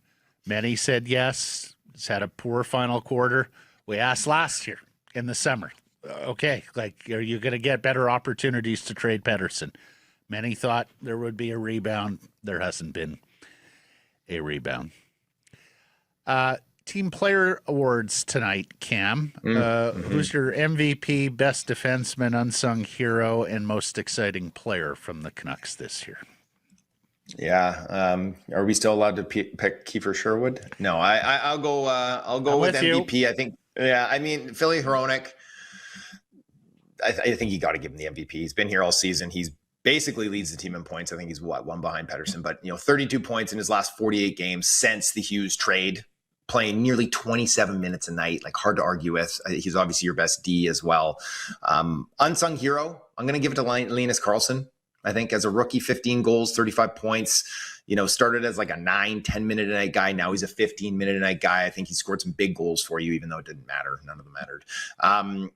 Many said yes. He's had a poor final quarter. We asked last year in the summer. Okay, like, are you going to get better opportunities to trade Pettersson? Many thought there would be a rebound. There hasn't been a rebound. Team player awards tonight, Cam. Who's your MVP, best defenseman, unsung hero, and most exciting player from the Canucks this year? Yeah. Are we still allowed to pick Kiefer Sherwood? No, I'll go. I'll go with MVP. You. I think. Yeah. I mean, Philly Hronek. I think you got to give him the MVP. He's been here all season. He's basically leads the team in points. I think he's one behind Pettersson, but 32 points in his last 48 games since the Hughes trade, playing nearly 27 minutes a night. Like, hard to argue with. He's obviously your best D as well. Unsung hero, I'm going to give it to Linus Karlsson. I think as a rookie, 15 goals, 35 points. Started as like a 9-10 minute a night guy. Now he's a 15 minute a night guy. I think he scored some big goals for you, even though it didn't matter. None of them mattered.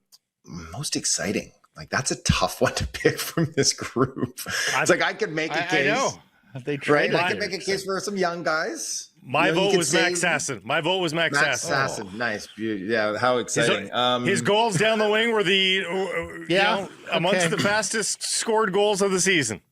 Most exciting. Like, that's a tough one to pick from this group. It's like, I could make a case. I know. I could make a case for some young guys. My vote was Max Sasson. Max Sasson. Oh. Nice. Yeah. How exciting. His goals down the wing were amongst the fastest scored goals of the season.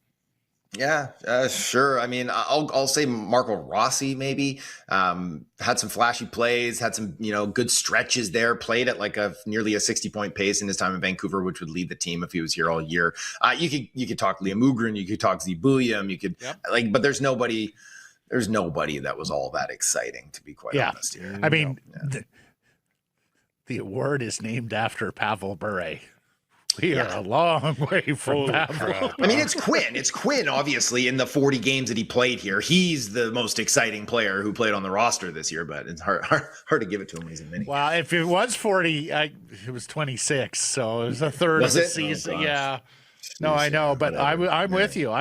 Yeah, sure. I mean, I'll say Marco Rossi maybe had some flashy plays, had some good stretches there. Played at like nearly a 60-point pace in his time in Vancouver, which would lead the team if he was here all year. You could talk Liam Ugrin, you could talk Zibuliam, you could but there's nobody that was all that exciting, to be quite honest here. I mean, the award is named after Pavel Bure. We are a long way from Pavel. I mean, it's Quinn. It's Quinn, obviously, in the 40 games that he played here. He's the most exciting player who played on the roster this year, but it's hard to give it to him when he's in mini. Well, if it was 40, it was 26, so it was a third of the season. Yeah. No, I know, but I'm with you.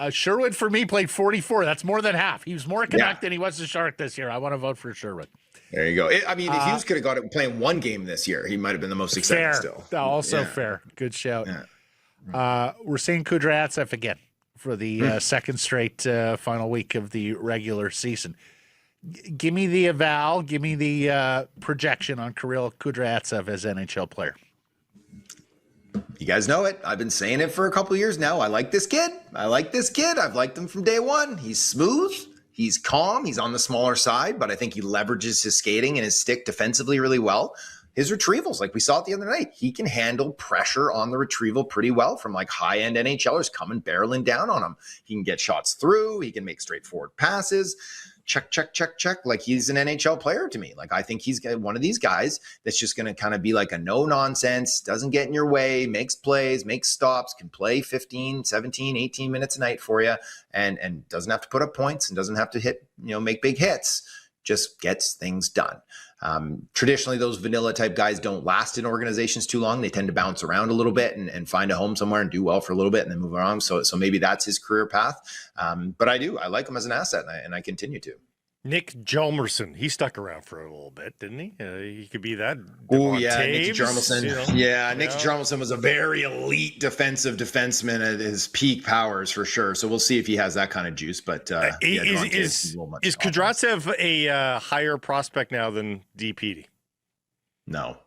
Sherwood, for me, played 44. That's more than half. He was more Canuck than he was the Shark this year. I want to vote for Sherwood. There you go. I mean, if Hughes could have got it playing one game this year, he might have been the most exciting still. Also fair. Good shout. Yeah. We're seeing Kudryavtsev again for the second straight final week of the regular season. Give me the eval. Give me the projection on Kirill Kudryavtsev as NHL player. You guys know it. I've been saying it for a couple of years now. I like this kid. I've liked him from day one. He's smooth. He's calm. He's on the smaller side, but I think he leverages his skating and his stick defensively really well. His retrievals, like we saw it the other night, he can handle pressure on the retrieval pretty well from like high-end NHLers coming barreling down on him. He can get shots through. He can make straightforward passes. Check. Like, he's an NHL player to me. Like, I think he's one of these guys that's just going to kind of be like a no-nonsense, doesn't get in your way, makes plays, makes stops, can play 15, 17, 18 minutes a night for you, and doesn't have to put up points and doesn't have to make big hits, just gets things done. Traditionally, those vanilla type guys don't last in organizations too long. They tend to bounce around a little bit and find a home somewhere and do well for a little bit and then move on. So maybe that's his career path. But I like him as an asset, and I continue to. Nick Hjalmarsson, he stuck around for a little bit, didn't he? He could be that. Oh yeah, Taves, Nick Hjalmarsson. Nick Hjalmarsson was a very elite defensive defenseman at his peak powers for sure. So we'll see if he has that kind of juice. But is Kudryavtsev a higher prospect now than DPD? No.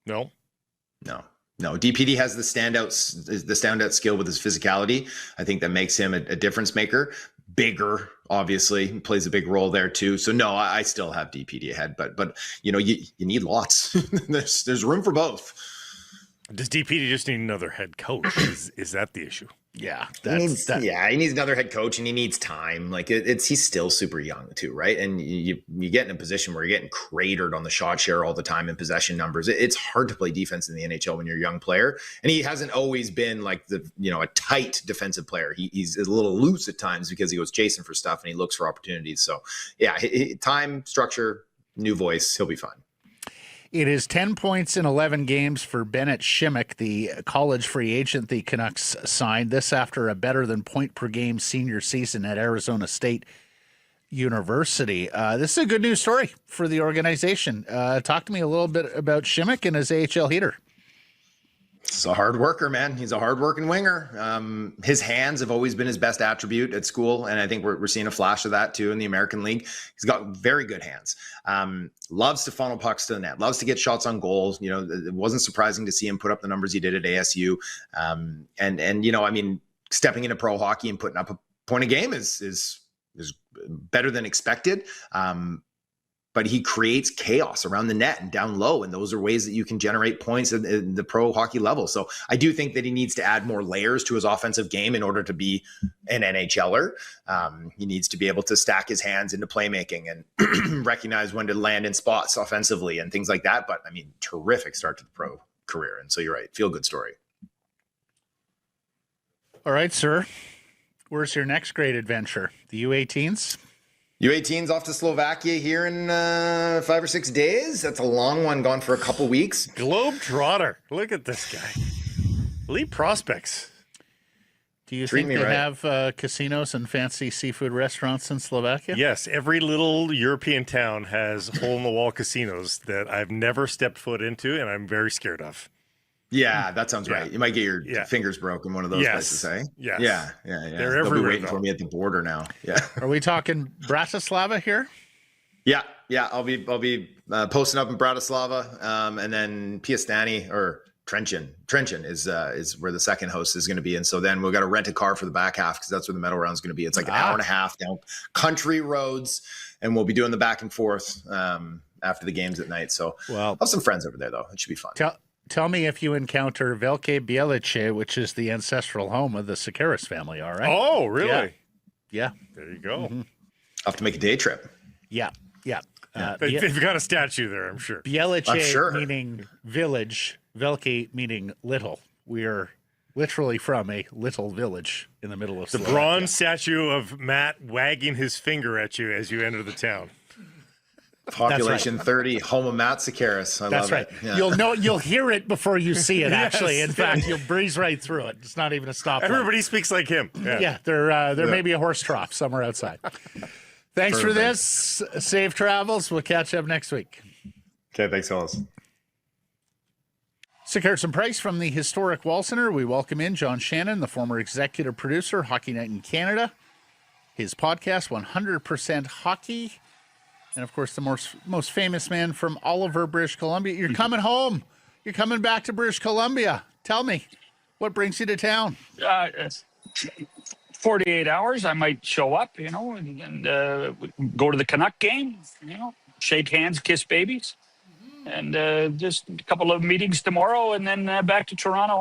DPD has the standout skill with his physicality. I think that makes him a difference maker. Bigger, obviously, plays a big role there too. So no, I still have DPD ahead, but you need lots. there's room for both. Does DPD just need another head coach? Is that the issue? Yeah, he needs another head coach, and he needs time. Like he's still super young too, right? And you get in a position where you're getting cratered on the shot share all the time and possession numbers. It's hard to play defense in the NHL when you're a young player, and he hasn't always been like a tight defensive player. He's a little loose at times because he goes chasing for stuff and he looks for opportunities. So yeah, time, structure, new voice, he'll be fine. It is 10 points in 11 games for Bennett Shimmick, the college free agent the Canucks signed. This after a better than point per game senior season at Arizona State University. This is a good news story for the organization. Talk to me a little bit about Shimmick and his AHL heater. He's a hard worker, man. He's a hard-working winger. His hands have always been his best attribute at school, and I think we're seeing a flash of that too in the American League. He's got very good hands. Loves to funnel pucks to the net. Loves to get shots on goals. It wasn't surprising to see him put up the numbers he did at ASU. Stepping into pro hockey and putting up a point a game is better than expected. But he creates chaos around the net and down low. And those are ways that you can generate points at the pro hockey level. So I do think that he needs to add more layers to his offensive game in order to be an NHLer. He needs to be able to stack his hands into playmaking and recognize when to land in spots offensively and things like that. But terrific start to the pro career. And so you're right. Feel good story. All right, sir. Where's your next great adventure? The U18s? U18's off to Slovakia here in 5 or 6 days. That's a long one, gone for a couple weeks. Globetrotter. Look at this guy. Elite prospects. Do you think they have casinos and fancy seafood restaurants in Slovakia? Yes. Every little European town has hole-in-the-wall casinos that I've never stepped foot into and I'm very scared of. Yeah, that sounds right. You might get your fingers broken in one of those places, eh? Yes. Yeah. They're They'll everywhere. be waiting for me at the border now. Yeah. Are we talking Bratislava here? Yeah. I'll be posting up in Bratislava, and then Piastany or Trenčín. Trenčín is where the second host is going to be, and so then we've got to rent a car for the back half because that's where the medal round is going to be. It's like an hour and a half down country roads, and we'll be doing the back and forth after the games at night. So I'll have some friends over there though. It should be fun. Tell me if you encounter Velké Bělice, which is the ancestral home of the Sakaris family, all right? Oh, really? Yeah. There you go. I'll have to make a day trip. Yeah. They've got a statue there, I'm sure. Bělice meaning village, Velké meaning little. We are literally from a little village in the middle of the Slovakia. bronze statue of Matt wagging his finger at you as you enter the town. Population 30, home of Matt Sakaris. I love it. Yeah. You'll hear it before you see it, actually. In fact, you'll breeze right through it. It's not even a stoplight. Everybody speaks like him. Yeah, there may be a horse trough somewhere outside. Thanks for this. Safe travels. We'll catch up next week. Okay, thanks, fellas. Sakaris and Price from the historic Wall Center. We welcome in John Shannon, the former executive producer, Hockey Night in Canada. His podcast, 100% Hockey. And, of course, the most famous man from Oliver, British Columbia. You're coming home. You're coming back to British Columbia. Tell me, what brings you to town? 48 hours, I might show up, and go to the Canuck game, shake hands, kiss babies. And just a couple of meetings tomorrow and then back to Toronto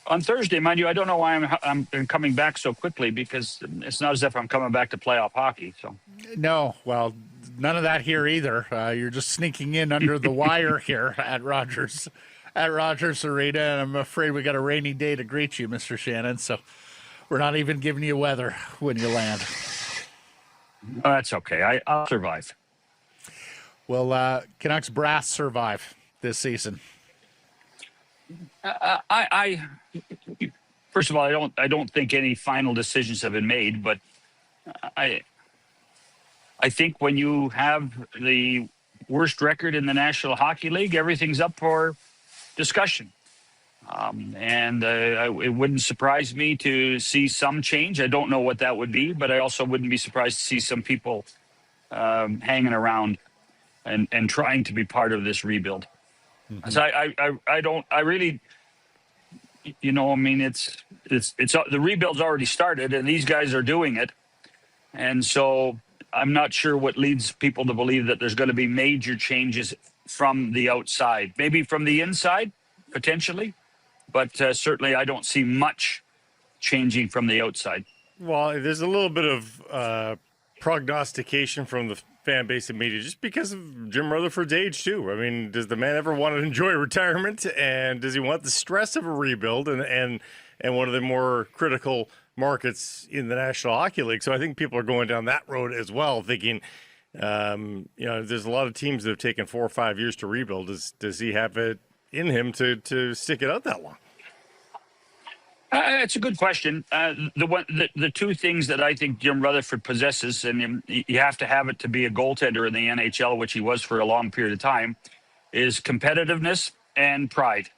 on Thursday. Mind you, I don't know why I'm coming back so quickly because it's not as if I'm coming back to playoff hockey. So no, well, none of that here either. You're just sneaking in under the wire here at Rogers Arena, and I'm afraid we got a rainy day to greet you, Mr. Shannon. So we're not even giving you weather when you land. That's okay. I'll survive. Will Canucks brass survive this season? I first of all, I don't think any final decisions have been made, but I think when you have the worst record in the National Hockey League, everything's up for discussion. It wouldn't surprise me to see some change. I don't know what that would be, but I also wouldn't be surprised to see some people hanging around and trying to be part of this rebuild. Mm-hmm. So I really, I mean, it's the rebuild's already started, and these guys are doing it, and so I'm not sure what leads people to believe that there's going to be major changes from the outside. Maybe from the inside, potentially. But certainly I don't see much changing from the outside. Well, there's a little bit of prognostication from the fan base and media just because of Jim Rutherford's age, too. I mean, does the man ever want to enjoy retirement? And does he want the stress of a rebuild and one of the more critical markets in the National Hockey League? So I think people are going down that road as well, thinking, there's a lot of teams that have taken 4 or 5 years to rebuild. Does he have it in him to stick it out that long? It's a good question. The two things that I think Jim Rutherford possesses, and you have to have it to be a goaltender in the NHL, which he was for a long period of time, is competitiveness and pride.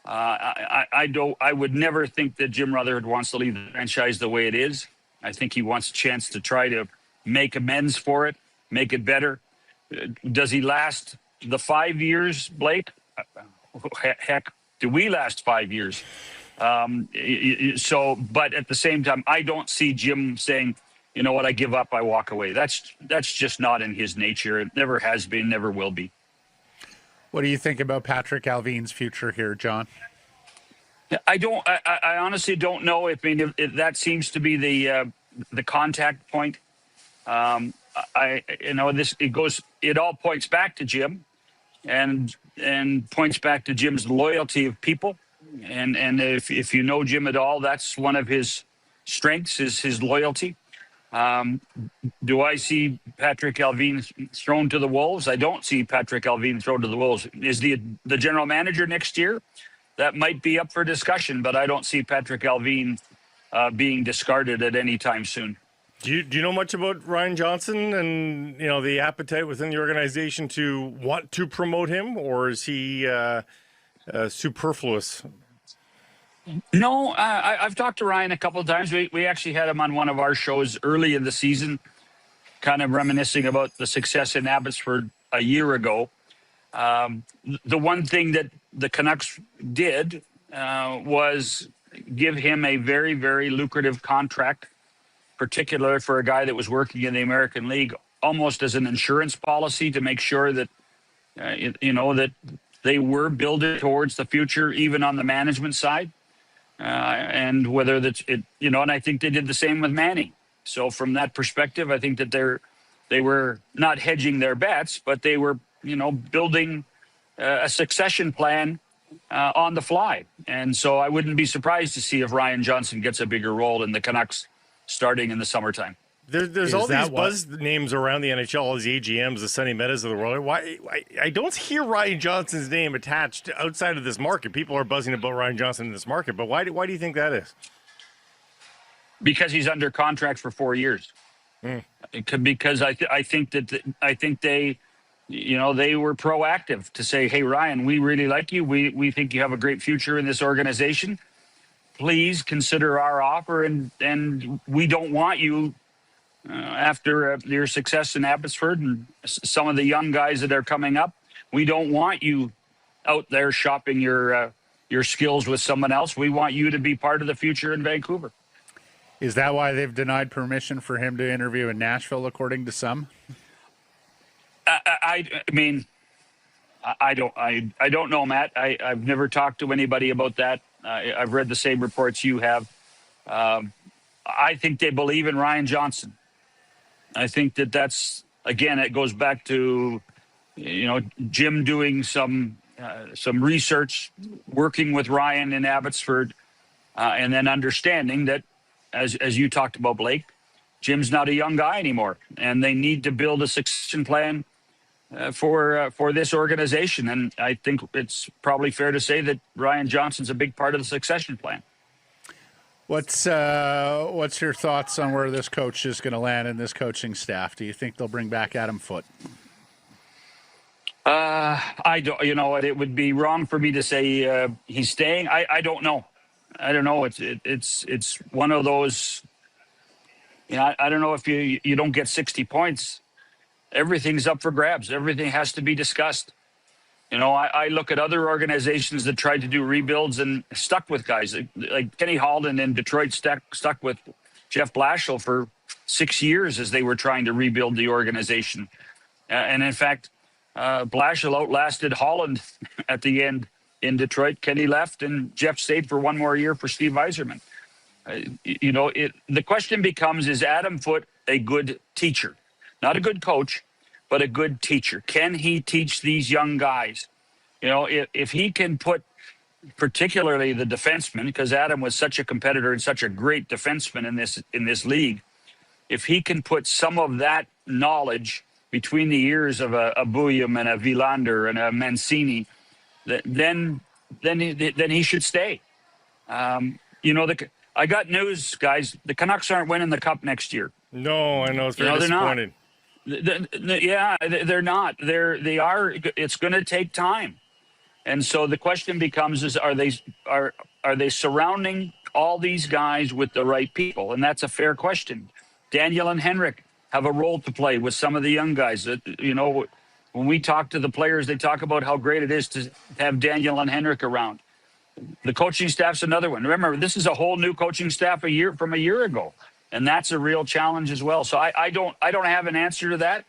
I would never think that Jim Rutherford wants to leave the franchise the way it is. I think he wants a chance to try to make amends for it, make it better. Does he last the 5 years, Blake? Heck, do we last 5 years? But at the same time, I don't see Jim saying, you know what, I give up, I walk away. That's just not in his nature. It never has been, never will be. What do you think about Patrick Allvin's future here, John? I honestly don't know. I mean, if that seems to be the contact point. It all points back to Jim, and points back to Jim's loyalty of people. And if you know Jim at all, that's one of his strengths is his loyalty. Do I see Patrick Allvin thrown to the Wolves? I don't see Patrick Allvin thrown to the Wolves. Is the general manager next year? That might be up for discussion, but I don't see Patrick Allvin being discarded at any time soon. Do you know much about Ryan Johnson and the appetite within the organization to want to promote him, or is he superfluous? No, I've talked to Ryan a couple of times. We actually had him on one of our shows early in the season, kind of reminiscing about the success in Abbotsford a year ago. The one thing that the Canucks did was give him a very, very lucrative contract, particularly for a guy that was working in the American League, almost as an insurance policy to make sure that, that they were building towards the future, even on the management side. And whether that's it, and I think they did the same with Manning. So from that perspective, I think that they were not hedging their bets, but they were, building a succession plan on the fly. And so I wouldn't be surprised to see if Ryan Johnson gets a bigger role in the Canucks starting in the summertime. There's all these buzz names around the NHL, all these AGMs, the Sonny Meadows of the world. Why I don't hear Ryan Johnson's name attached outside of this market. People are buzzing about Ryan Johnson in this market, but why do you think that is? Because he's under contract for 4 years. Because I think they, they were proactive to say, hey, Ryan, we really like you. We think you have a great future in this organization. Please consider our offer, and we don't want you. After your success in Abbotsford and some of the young guys that are coming up, we don't want you out there shopping your skills with someone else. We want you to be part of the future in Vancouver. Is that why they've denied permission for him to interview in Nashville, according to some? I don't know, Matt. I've never talked to anybody about that. I've read the same reports you have. I think they believe in Ryan Johnson. I think that's, again, it goes back to, Jim doing some research, working with Ryan in Abbotsford, and then understanding that, as you talked about, Blake, Jim's not a young guy anymore, and they need to build a succession plan for this organization. And I think it's probably fair to say that Ryan Johnson's a big part of the succession plan. What's your thoughts on where this coach is going to land in this coaching staff? Do you think they'll bring back Adam Foote? I don't. You know what? It would be wrong for me to say he's staying. I don't know. I don't know. It's one of those. You know, I don't know if you don't get 60 points. Everything's up for grabs. Everything has to be discussed. You know, I look at other organizations that tried to do rebuilds and stuck with guys like Kenny Holden in Detroit stuck with Jeff Blashill for 6 years as they were trying to rebuild the organization. And in fact, Blashill outlasted Holland at the end in Detroit. Kenny left and Jeff stayed for one more year for Steve Yzerman. You know, the question becomes, is Adam Foote a good teacher? Not a good coach, but a good teacher. Can he teach these young guys? You know, if he can put particularly the defensemen, because Adam was such a competitor and such a great defenseman in this league, if he can put some of that knowledge between the ears of a Bouillon and a Villander and a Mancini, then he should stay. You know, I got news, guys. The Canucks aren't winning the Cup next year. No, I know, it's very disappointing. Yeah, they're not. They are. It's going to take time, and so the question becomes: are they surrounding all these guys with the right people? And that's a fair question. Daniel and Henrik have a role to play with some of the young guys. You know, when we talk to the players, they talk about how great it is to have Daniel and Henrik around. The coaching staff's another one. Remember, this is a whole new coaching staff from a year ago. And that's a real challenge as well. So I don't have an answer to that.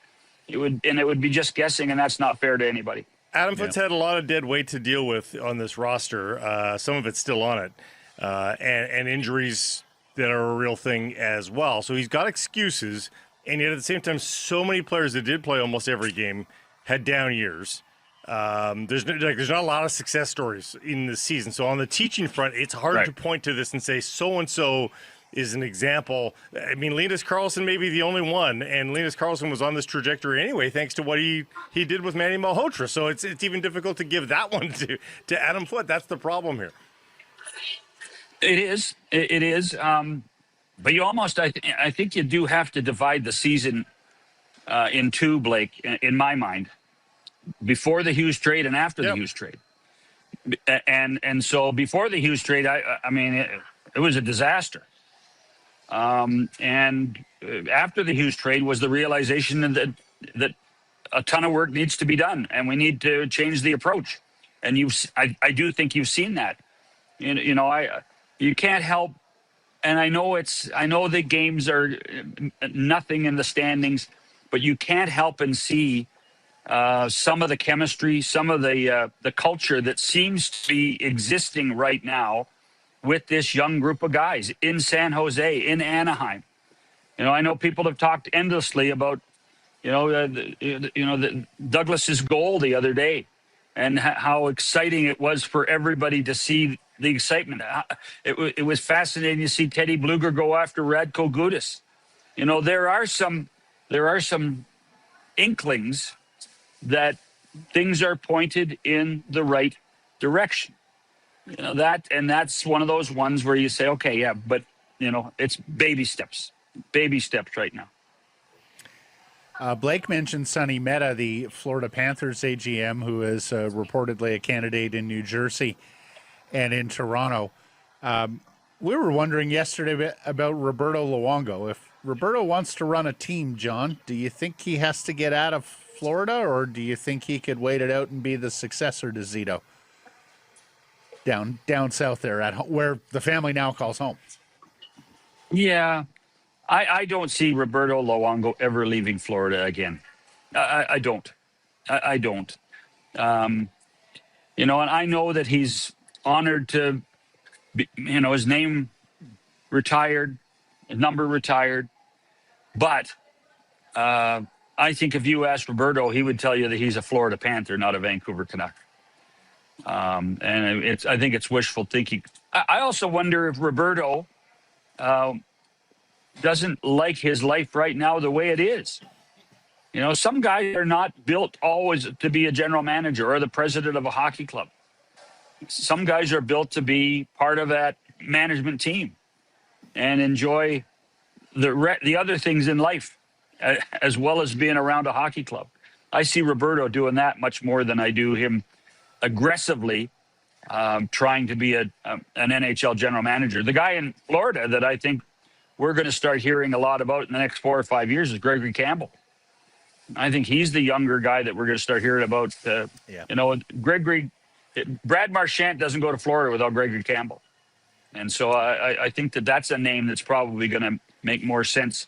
It would be just guessing, and that's not fair to anybody. Adam Foote's had a lot of dead weight to deal with on this roster. Some of it's still on it, and injuries that are a real thing as well. So he's got excuses, and yet at the same time, so many players that did play almost every game had down years. There's not a lot of success stories in this season. So on the teaching front, it's hard to point to this and say so and so is an example. I mean, Linus Karlsson may be the only one, and Linus Karlsson was on this trajectory anyway, thanks to what he did with Manny Malhotra. So it's even difficult to give that one to Adam Foote. That's the problem here. It is. It is. But you almost, I think you do have to divide the season in two, Blake, in my mind, before the Hughes trade and after the Hughes trade. And so before the Hughes trade, I mean, it was a disaster. And after the Hughes trade was the realization that a ton of work needs to be done and we need to change the approach. And I do think you've seen that. You know, you can't help. And I know the games are nothing in the standings, but you can't help and see some of the chemistry, some of the culture that seems to be existing right now with this young group of guys in San Jose, in Anaheim. You know, I know people have talked endlessly about, Douglas's goal the other day and how exciting it was for everybody to see the excitement. It was fascinating to see Teddy Bluger go after Radko Gudas. You know, there are some inklings that things are pointed in the right direction. You know, that's one of those ones where you say, okay, yeah, but you know, it's baby steps right now. Blake mentioned Sonny Mehta, the Florida Panthers AGM, who is reportedly a candidate in New Jersey and in Toronto. We were wondering yesterday about Roberto Luongo. If Roberto wants to run a team, John, do you think he has to get out of Florida, or do you think he could wait it out and be the successor to Zito down south there where the family now calls home? Yeah, I don't see Roberto Luongo ever leaving Florida again. I don't. I don't. You know, and I know that he's honored to be, you know, his name retired, his number retired, but I think if you asked Roberto, he would tell you that he's a Florida Panther, not a Vancouver Canuck. And I think it's wishful thinking. I also wonder if Roberto doesn't like his life right now the way it is. You know, some guys are not built always to be a general manager or the president of a hockey club. Some guys are built to be part of that management team and enjoy the other things in life, as well as being around a hockey club. I see Roberto doing that much more than I do him aggressively trying to be an NHL general manager. The guy in Florida that I think we're going to start hearing a lot about in the next 4 or 5 years is Gregory Campbell. I think he's the younger guy that we're going to start hearing about. You know, Brad Marchand doesn't go to Florida without Gregory Campbell. And so I think that's a name that's probably going to make more sense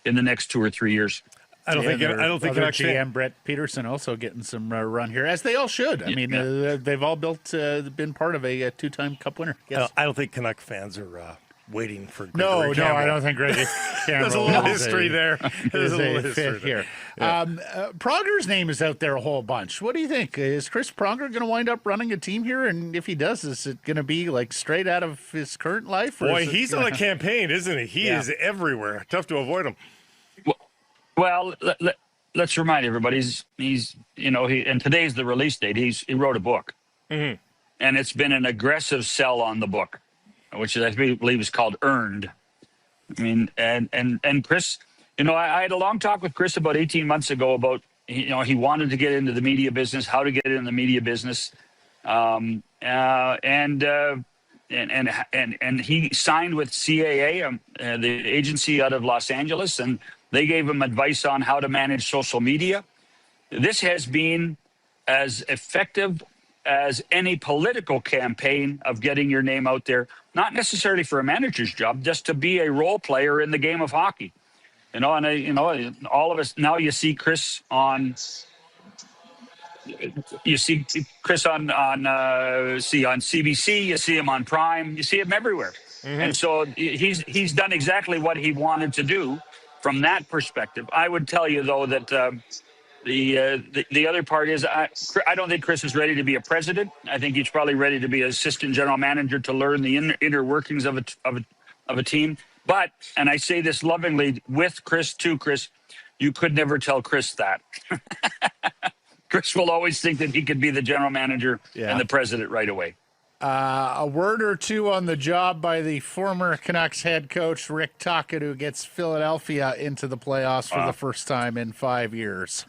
in the next 2 or 3 years. I don't think GM Brett Peterson also getting some run here, as they all should. I mean, they've all been part of a 2-time Cup winner. Yes. I don't think Canuck fans are waiting for Gregory No, Campbell. I don't think Gregory Campbell. There's a little history there. There's a little history here. Yeah. Pronger's name is out there a whole bunch. What do you think? Is Chris Pronger going to wind up running a team here? And if he does, is it going to be like straight out of his current life? Boy, he's on a campaign, isn't he? He is everywhere. Tough to avoid him. Well, let's remind everybody, he's and today's the release date. He wrote a book, and it's been an aggressive sell on the book, which I believe is called Earned. I mean, and Chris, I had a long talk with Chris about 18 months ago about, he wanted to get into the media business, how to get in the media business. And he signed with CAA, the agency out of Los Angeles, and they gave him advice on how to manage social media. This has been as effective as any political campaign of getting your name out there, not necessarily for a manager's job, just to be a role player in the game of hockey. And all of us now, you see Chris on CBC, you see him on Prime, you see him everywhere. And so he's done exactly what he wanted to do from that perspective. I would tell you, though, that the other part is I don't think Chris is ready to be a president. I think he's probably ready to be an assistant general manager to learn the inner workings of a team. But, and I say this lovingly with Chris too, Chris, you could never tell Chris that. Chris will always think that he could be the general manager and the president right away. A word or two on the job by the former Canucks head coach, Rick Tocchet, who gets Philadelphia into the playoffs for the first time in 5 years.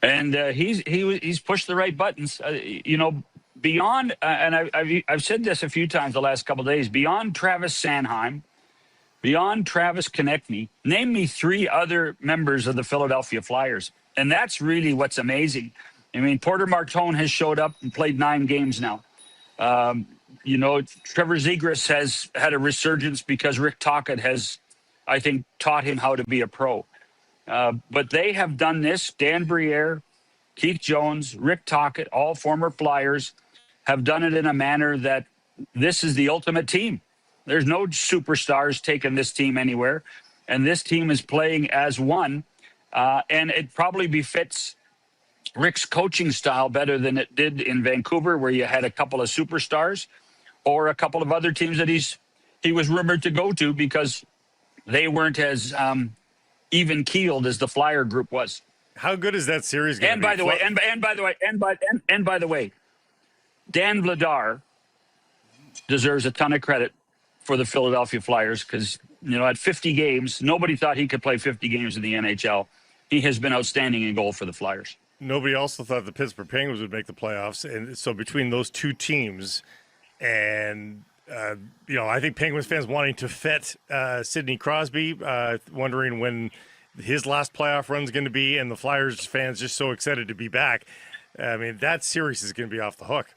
And he's pushed the right buttons. Beyond, and I've said this a few times the last couple of days, beyond Travis Sanheim, beyond Travis Konechny, name me 3 other members of the Philadelphia Flyers. And that's really what's amazing. I mean, Porter Martone has showed up and played 9 games now. Trevor Zegras has had a resurgence because Rick Tocchet has, I think, taught him how to be a pro. But they have done this. Dan Briere, Keith Jones, Rick Tocchet, all former Flyers, have done it in a manner that this is the ultimate team. There's no superstars taking this team anywhere. And this team is playing as one. And it probably befits Rick's coaching style better than it did in Vancouver, where you had a couple of superstars, or a couple of other teams that he was rumored to go to because they weren't as even keeled as the Flyer group was. How good is that series going to be? By the way, Dan Vladar deserves a ton of credit for the Philadelphia Flyers because, at 50 games, nobody thought he could play 50 games in the NHL. He has been outstanding in goal for the Flyers. Nobody also thought the Pittsburgh Penguins would make the playoffs. And so between those two teams and, I think Penguins fans wanting to fit Sidney Crosby, wondering when his last playoff run is going to be, and the Flyers fans just so excited to be back. I mean, that series is going to be off the hook.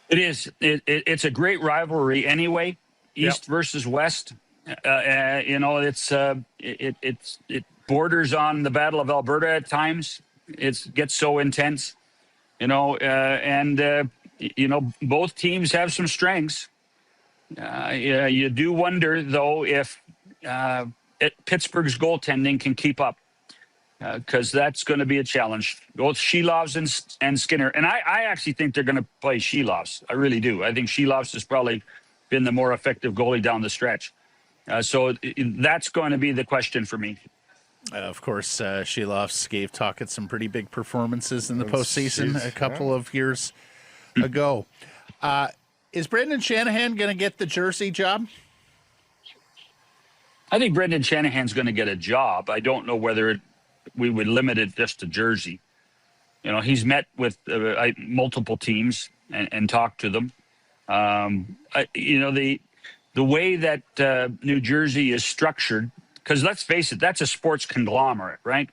It is. It's a great rivalry anyway, East versus West. It borders on the Battle of Alberta at times. It gets so intense, both teams have some strengths. You do wonder, though, if Pittsburgh's goaltending can keep up, because that's going to be a challenge. Both Shelovs and Skinner. And I actually think they're going to play Shelovs. I really do. I think Shelovs has probably been the more effective goalie down the stretch. So that's going to be the question for me. Of course, Sheloffs gave Tocchet some pretty big performances in the postseason Jeez, a couple of years ago. Is Brendan Shanahan going to get the Jersey job? I think Brendan Shanahan's going to get a job. I don't know whether we would limit it just to Jersey. You know, he's met with multiple teams and talked to them. The way that New Jersey is structured, because let's face it, that's a sports conglomerate, right?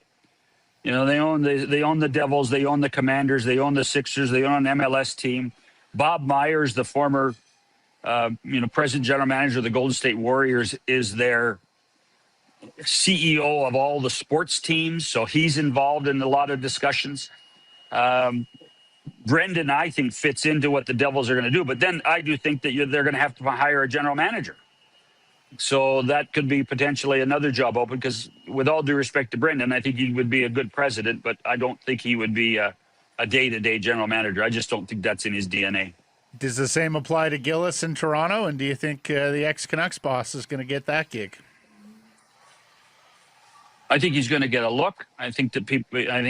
You know, they own the Devils, they own the Commanders, they own the Sixers, they own an MLS team. Bob Myers, the former, president general manager of the Golden State Warriors, is their CEO of all the sports teams, so he's involved in a lot of discussions. Brendan, I think, fits into what the Devils are going to do, but then I do think that they're going to have to hire a general manager. So that could be potentially another job open, because with all due respect to Brendan, I think he would be a good president, but I don't think he would be a day-to-day general manager. I just don't think that's in his DNA. Does the same apply to Gillis in Toronto? And do you think the ex-Canucks boss is going to get that gig? I think he's going to get a look. I think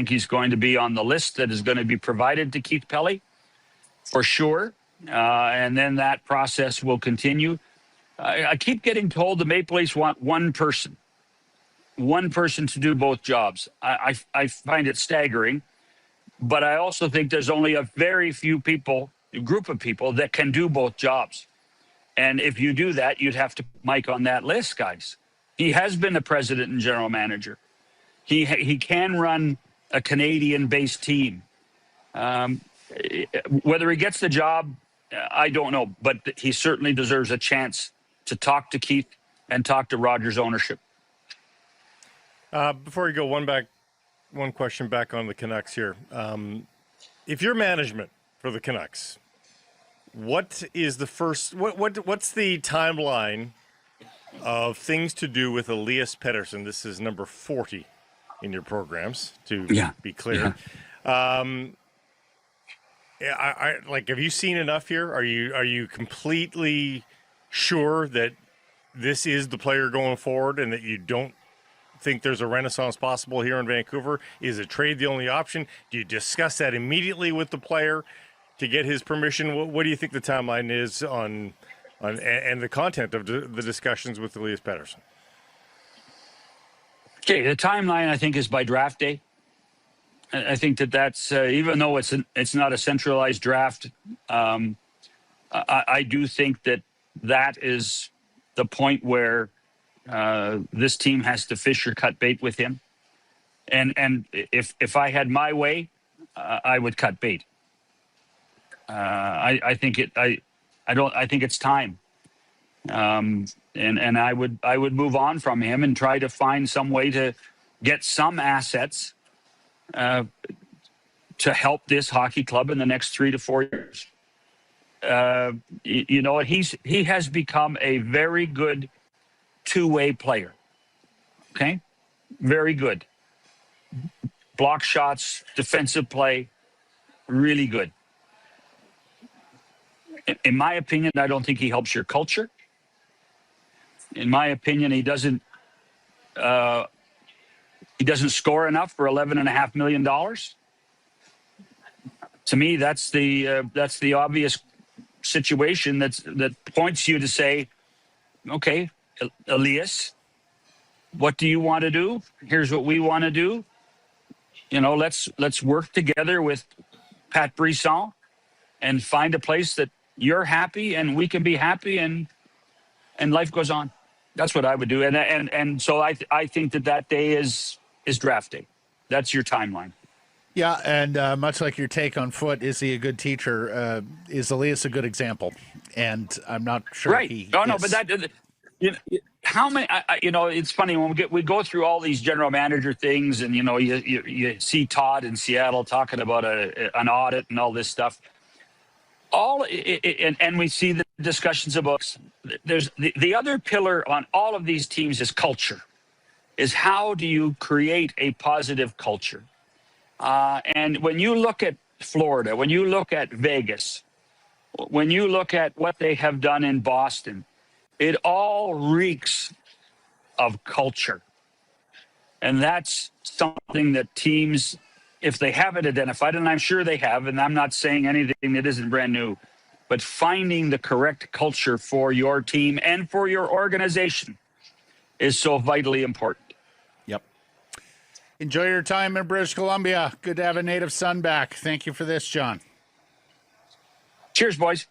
he's going to be on the list that is going to be provided to Keith Pelly, for sure. And then that process will continue. I keep getting told the Maple Leafs want one person to do both jobs. I find it staggering, but I also think there's only a very few people, a group of people that can do both jobs. And if you do that, you'd have to put Mike on that list, guys. He has been a president and general manager. He can run a Canadian-based team. Whether he gets the job, I don't know, but he certainly deserves a chance to talk to Keith and talk to Rogers ownership. Before you go, one question back on the Canucks here. If you're management for the Canucks, what is the first? What's the timeline of things to do with Elias Pettersson? This is number 40 in your programs, to be clear. Yeah. Have you seen enough here? Are you completely sure that this is the player going forward, and that you don't think there's a renaissance possible here in Vancouver? Is a trade the only option? Do you discuss that immediately with the player to get his permission? What do you think the timeline is on and the content of the discussions with Elias Pettersson? Okay, the timeline, I think, is by draft day. I think that's even though it's not a centralized draft, I do think that is the point where this team has to fish or cut bait with him. And if I had my way, I would cut bait. I think it's time. And I would move on from him and try to find some way to get some assets to help this hockey club in the next 3 to 4 years. He has become a very good two-way player. Okay? Very good. Block shots, defensive play, really good. In my opinion, I don't think he helps your culture. In my opinion, he doesn't score enough for $11.5 million. To me, that's the obvious situation that points you to say, okay, Elias, what do you want to do? Here's what we want to do. Let's work together with Pat Brisson and find a place that you're happy and we can be happy and life goes on. That's what I would do. And so I think that day is draft day. That's your timeline. Yeah, and much like your take on Foote, is he a good teacher? Is Elias a good example? And I'm not sure. Right. No, but that. How many? It's funny when we go through all these general manager things, and you see Todd in Seattle talking about an audit and all this stuff. And we see the discussions about. There's the other pillar on all of these teams is culture. Is how do you create a positive culture? And when you look at Florida, when you look at Vegas, when you look at what they have done in Boston, it all reeks of culture. And that's something that teams, if they haven't identified, and I'm sure they have, and I'm not saying anything that isn't brand new, but finding the correct culture for your team and for your organization is so vitally important. Yep. Enjoy your time in British Columbia. Good to have a native son back. Thank you for this, John. Cheers, boys.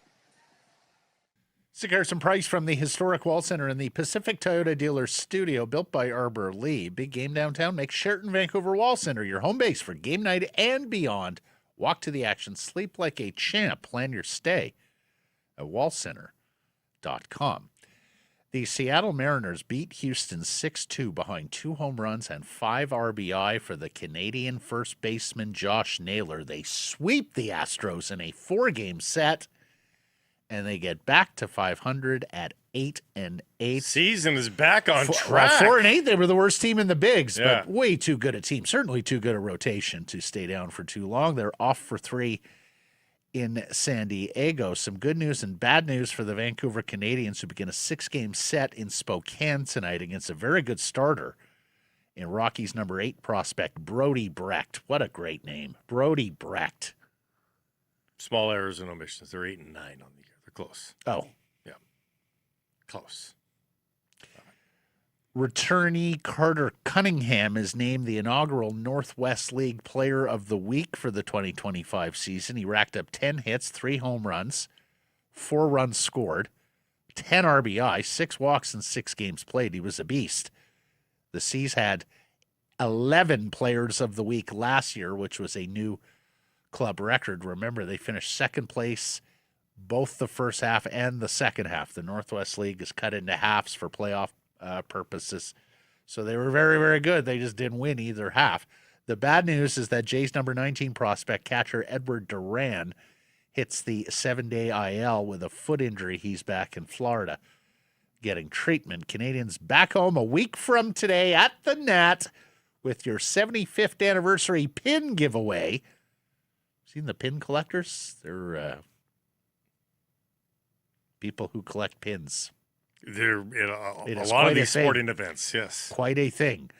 Harrison Price from the historic Wall Center in the Pacific Toyota Dealer Studio, built by Arbor Lee. Big game downtown. Make Sheraton Vancouver Wall Center your home base for game night and beyond. Walk to the action. Sleep like a champ. Plan your stay at wallcenter.com. The Seattle Mariners beat Houston 6-2 behind 2 home runs and 5 RBI for the Canadian first baseman Josh Naylor. They sweep the Astros in a 4-game set, and they get back to 500 at 8-8. Season is back on track. 4-8, they were the worst team in the bigs, Yeah. but way too good a team. Certainly too good a rotation to stay down for too long. They're off for 3 in San Diego. Some good news and bad news for the Vancouver Canadians, who begin a 6-game set in Spokane tonight against a very good starter in Rockies' number 8 prospect, Brody Brecht. What a great name. Brody Brecht. Small errors and omissions. They're 8 and 9 on the year. They're close. Oh. Yeah. Close. Returnee Carter Cunningham is named the inaugural Northwest League Player of the Week for the 2025 season. He racked up 10 hits, 3 home runs, 4 runs scored, 10 RBI, 6 walks in 6 games played. He was a beast. The Seas had 11 Players of the Week last year, which was a new club record. Remember, they finished second place both the first half and the second half. The Northwest League is cut into halves for playoff purposes. So they were very, very good. They just didn't win either half. The bad news is that Jays number 19 prospect catcher Edward Duran hits the 7-day IL with a foot injury. He's back in Florida getting treatment. Canadians back home a week from today at the Nat with your 75th anniversary pin giveaway. Seen the pin collectors? They're people who collect pins. They're in It a is lot of quite a these thing. sporting events, yes. Quite a thing.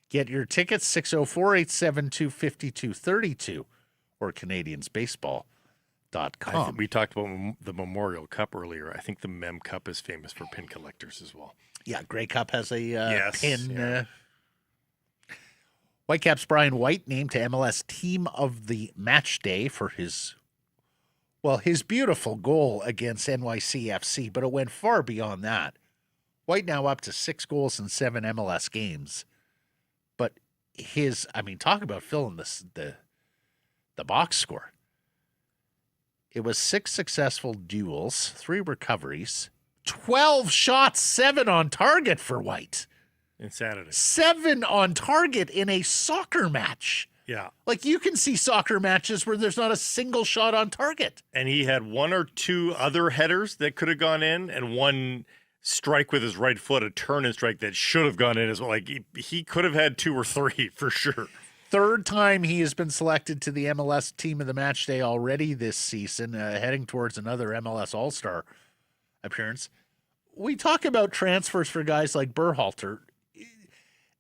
Get your tickets 604-872-5232 or CanadiansBaseball.com. We talked about the Memorial Cup earlier. I think the Mem Cup is famous for pin collectors as well. Yeah, Grey Cup has a Yes, pin. yeah. Whitecaps Brian White named to MLS Team of the Match Day for his beautiful goal against NYCFC, but it went far beyond that. White now up to 6 goals in 7 MLS games. But talk about filling the box score. It was 6 successful duels, 3 recoveries, 12 shots, 7 on target for White. Insanity. 7 on target in a soccer match. Yeah. Like, you can see soccer matches where there's not a single shot on target. And he had 1 or 2 other headers that could have gone in and 1 strike with his right foot, a turn and strike that should have gone in as well. Like, he could have had 2 or 3 for sure. 3rd time he has been selected to the MLS Team of the Match Day already this season, heading towards another MLS All-Star appearance. We talk about transfers for guys like Berhalter.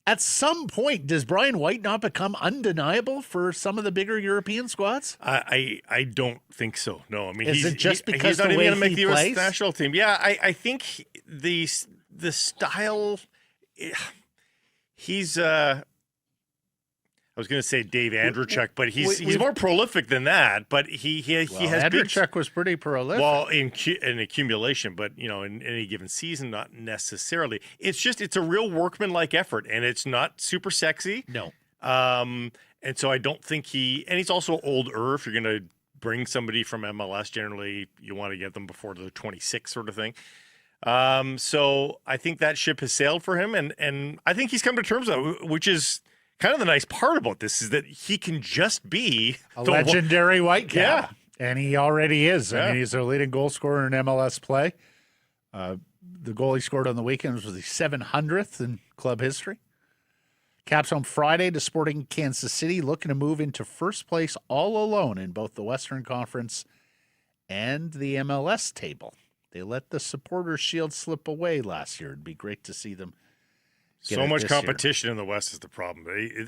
At some point, does Brian White not become undeniable for some of the bigger European squads? I don't think so. No, I mean, Is it just because he's not the even way going to make he the U.S. plays? national team. Yeah, I think the style. He's. I was going to say Dave Andreychuk, but he's more prolific than that. But he has Andreychuk was pretty prolific. Well, in accumulation, but in any given season, not necessarily. It's a real workman-like effort, and it's not super sexy. No. And so I don't think he's also older. If you're going to bring somebody from MLS, generally you want to get them before they're 26 sort of thing. So I think that ship has sailed for him, and I think he's come to terms with it, which is kind of the nice part about this, is that he can just be a legendary Whitecap. Yeah. And he already is. Yeah. I mean, he's a leading goal scorer in MLS play. The goal he scored on the weekend was the 700th in club history. Caps home Friday to Sporting Kansas City, looking to move into first place all alone in both the Western Conference and the MLS table. They let the Supporters Shield slip away last year. It'd be great to see them So it much this year. competition in the West is the problem.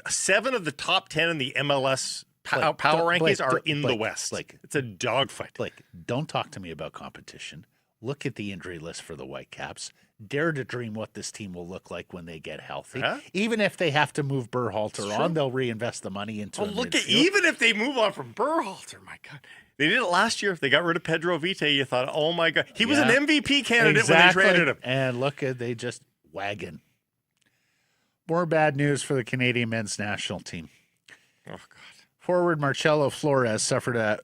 7 of the top 10 in the MLS Blake, power Blake, rankings are in the Blake, West. Blake. It's a dogfight. Blake, don't talk to me about competition. Look at the injury list for the Whitecaps. Dare to dream what this team will look like when they get healthy. Huh? Even if they have to move Berhalter It's on, true. they'll reinvest the money into. Oh, look at even if they move on from Berhalter, my God. They did it last year. They got rid of Pedro Vite. You thought, oh my God. He was an MVP candidate when they traded him. And look at they just wagon. More bad news for the Canadian men's national team. Oh, God. Forward Marcelo Flores suffered a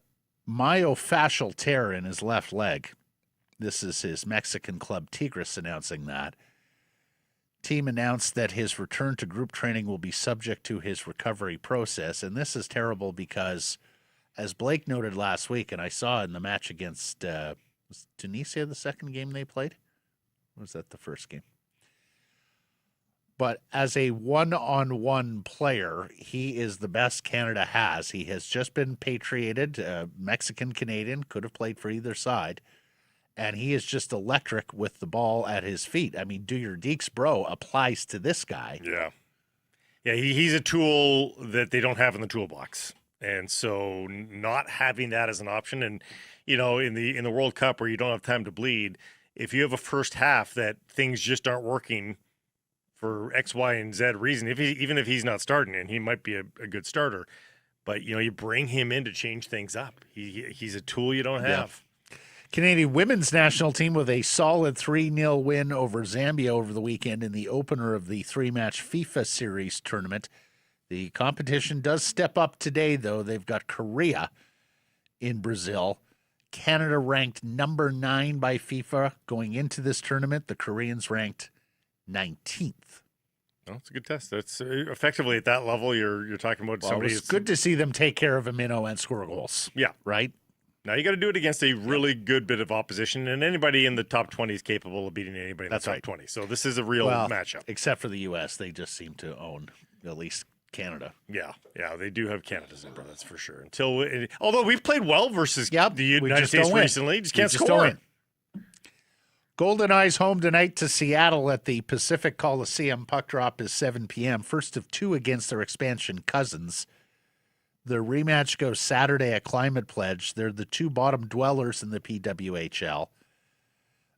myofascial tear in his left leg. This is his Mexican club Tigres announcing that. Team announced that his return to group training will be subject to his recovery process. And this is terrible because, as Blake noted last week, and I saw in the match against was Tunisia the second game they played? Or was that the first game? But as a one-on-one player, he is the best Canada has. He has just been patriated, Mexican-Canadian, could have played for either side. And he is just electric with the ball at his feet. I mean, do your deeks, bro, applies to this guy. Yeah. Yeah, he's a tool that they don't have in the toolbox. And so not having that as an option, and, you know, in the World Cup where you don't have time to bleed, if you have a first half that things just aren't working for X, Y, and Z reason, even if he's not starting, and he might be a good starter, but, you know, you bring him in to change things up. He's a tool you don't have. Canadian women's national team with a solid 3-0 win over Zambia over the weekend in the opener of the 3-match FIFA Series tournament. The competition does step up today, though. They've got Korea in Brazil. Canada ranked number 9 by FIFA going into this tournament. The Koreans ranked 19th. Well, it's a good test. That's effectively at that level. You're talking about somebody. It's good to see them take care of a minnow and score goals. Yeah. Right? Now you got to do it against a really good bit of opposition, and anybody in the top 20 is capable of beating anybody in the top 20. So this is a real matchup. Except for the U.S., they just seem to own at least Canada. Yeah, they do have Canada's number, that's for sure. Although we've played well versus the United States recently, just can't score. Golden Eyes home tonight to Seattle at the Pacific Coliseum. Puck drop is 7 p.m. First of 2 against their expansion cousins. The rematch goes Saturday at Climate Pledge. They're the 2 bottom dwellers in the PWHL.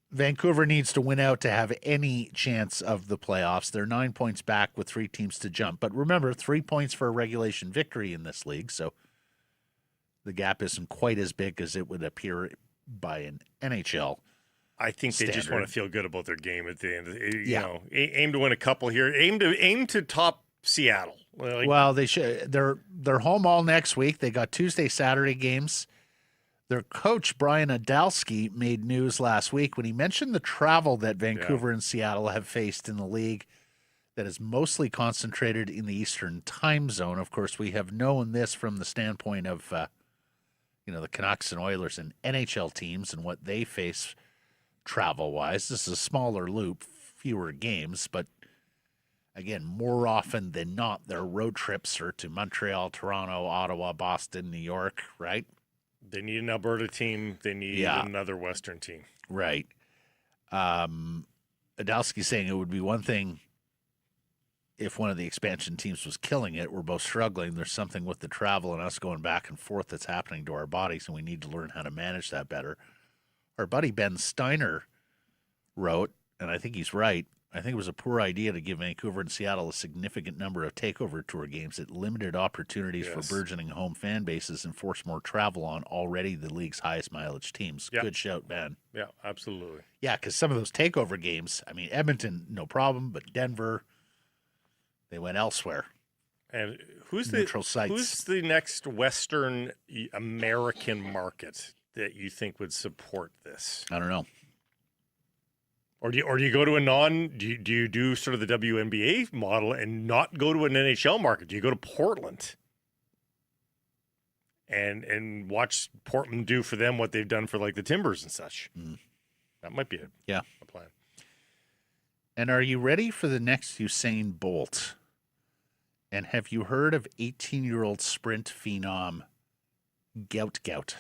Vancouver needs to win out to have any chance of the playoffs. They're 9 points back with 3 teams to jump. But remember, 3 points for a regulation victory in this league, so the gap isn't quite as big as it would appear by an NHL. I think standard. They just want to feel good about their game at the end. You know, aim to win a couple here. Aim to top Seattle. Well, they should. They're home all next week. They got Tuesday, Saturday games. Their coach Brian Adalski made news last week when he mentioned the travel that Vancouver and Seattle have faced in the league that is mostly concentrated in the Eastern time zone. Of course, we have known this from the standpoint of the Canucks and Oilers and NHL teams and what they face travel-wise. This is a smaller loop, fewer games, but again, more often than not, their road trips are to Montreal, Toronto, Ottawa, Boston, New York, right? They need an Alberta team. They need another Western team. Right. Adalski's saying it would be one thing if one of the expansion teams was killing it. We're both struggling. There's something with the travel and us going back and forth that's happening to our bodies, and we need to learn how to manage that better. Our buddy Ben Steiner wrote, and I think he's right, I think it was a poor idea to give Vancouver and Seattle a significant number of takeover tour games. It limited opportunities for burgeoning home fan bases and forced more travel on already the league's highest mileage teams. Good shout, Ben. Yeah, absolutely. Yeah, because some of those takeover games, I mean, Edmonton, no problem, but Denver, they went elsewhere. And who's neutral sites. Who's the next Western American market that you think would support this? I don't know. Or do you go to do you do sort of the WNBA model and not go to an NHL market? Do you go to Portland and watch Portland do for them what they've done for like the Timbers and such? That might be a plan. And are you ready for the next Usain Bolt? And have you heard of 18-year-old sprint phenom Gout?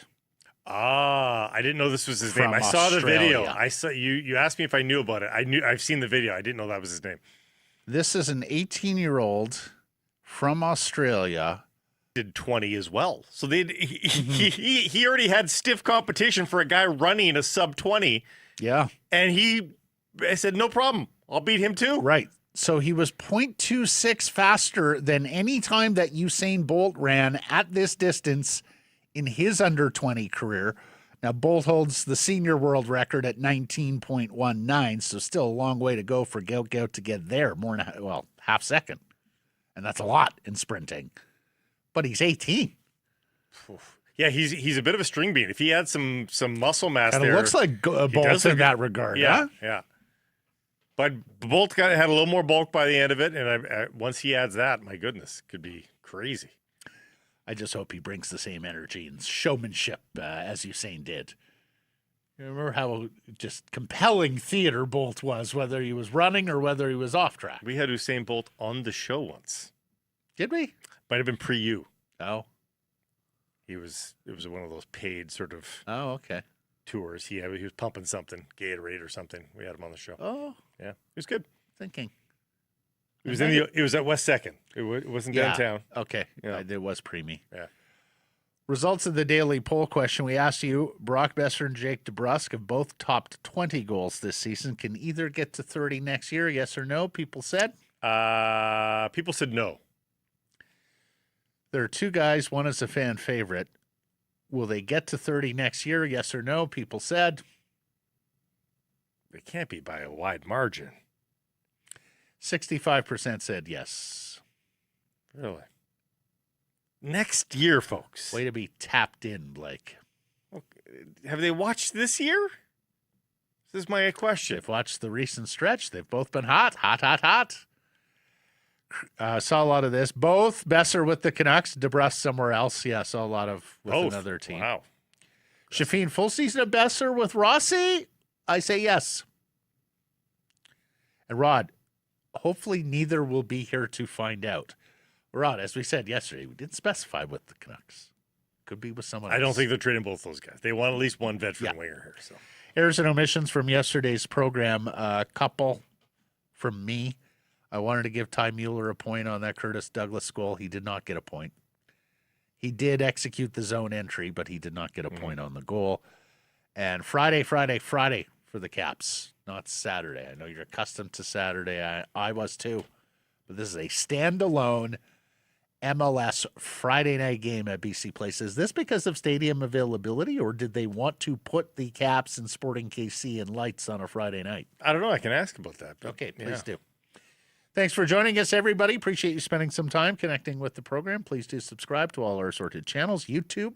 I didn't know this was his name. I saw the video. I saw you asked me if I knew about it. I've seen the video. I didn't know that was his name. This is an 18-year-old from Australia. Did 20 as well. So he already had stiff competition for a guy running a sub 20. Yeah. And I said, no problem. I'll beat him too. Right. So he was 0.26 faster than any time that Usain Bolt ran at this distance in his under 20 career. Now, Bolt holds the senior world record at 19.19, so still a long way to go for Gout to get there. Half second. And that's a lot in sprinting. But he's 18. Yeah, he's a bit of a string bean. If he had some muscle mass And there. it looks like Bolt in that regard. Yeah, huh? yeah. But Bolt had a little more bulk by the end of it, and once he adds that, my goodness, could be crazy. I just hope he brings the same energy and showmanship as Usain did. You remember how just compelling theater Bolt was, whether he was running or whether he was off track. We had Usain Bolt on the show once. Did we? Might have been pre-you. Oh. It was one of those paid sort of Okay. tours. He was pumping something, Gatorade or something. We had him on the show. Oh, Yeah, it was good. thinking. It was at West Second. It wasn't downtown. Okay. Yeah. It was pre-me. Yeah. Results of the daily poll question. We asked you, Brock Besser and Jake DeBrusk have both topped 20 goals this season. Can either get to 30 next year? Yes or no? People said. People said no. There are two guys. One is a fan favorite. Will they get to 30 next year? Yes or no? People said. It can't be by a wide margin. 65% said yes. Really? Next year, folks. Way to be tapped in, Blake. Have they watched this year? This is my question. They've watched the recent stretch. They've both been hot. Saw a lot of this. Both Besser with the Canucks, DeBrusk somewhere else. Yeah, saw a lot of with another team. Wow. Shafeen, full season of Besser with Rossi? I say yes. And Rod, hopefully neither will be here to find out. Rod, as we said yesterday, we didn't specify with the Canucks. Could be with someone else. I don't think they're trading both those guys. They want at least one veteran winger here. So errors and omissions from yesterday's program. A couple from me. I wanted to give Ty Mueller a point on that Curtis Douglas goal. He did not get a point. He did execute the zone entry, but he did not get a point on the goal. And Friday for the Caps, not Saturday. I know you're accustomed to Saturday. I was too. But this is a standalone MLS Friday night game at BC Place. Is this because of stadium availability, or did they want to put the Caps and Sporting KC in lights on a Friday night? I don't know. I can ask about that. But Okay, please do. Thanks for joining us, everybody. Appreciate you spending some time connecting with the program. Please do subscribe to all our assorted channels, YouTube,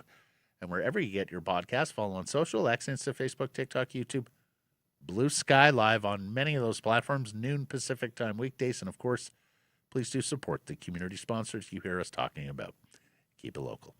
and wherever you get your podcast. Follow on social, X, Insta, Facebook, TikTok, YouTube, Blue Sky, live on many of those platforms, noon Pacific time weekdays. And, of course, please do support the community sponsors you hear us talking about. Keep it local.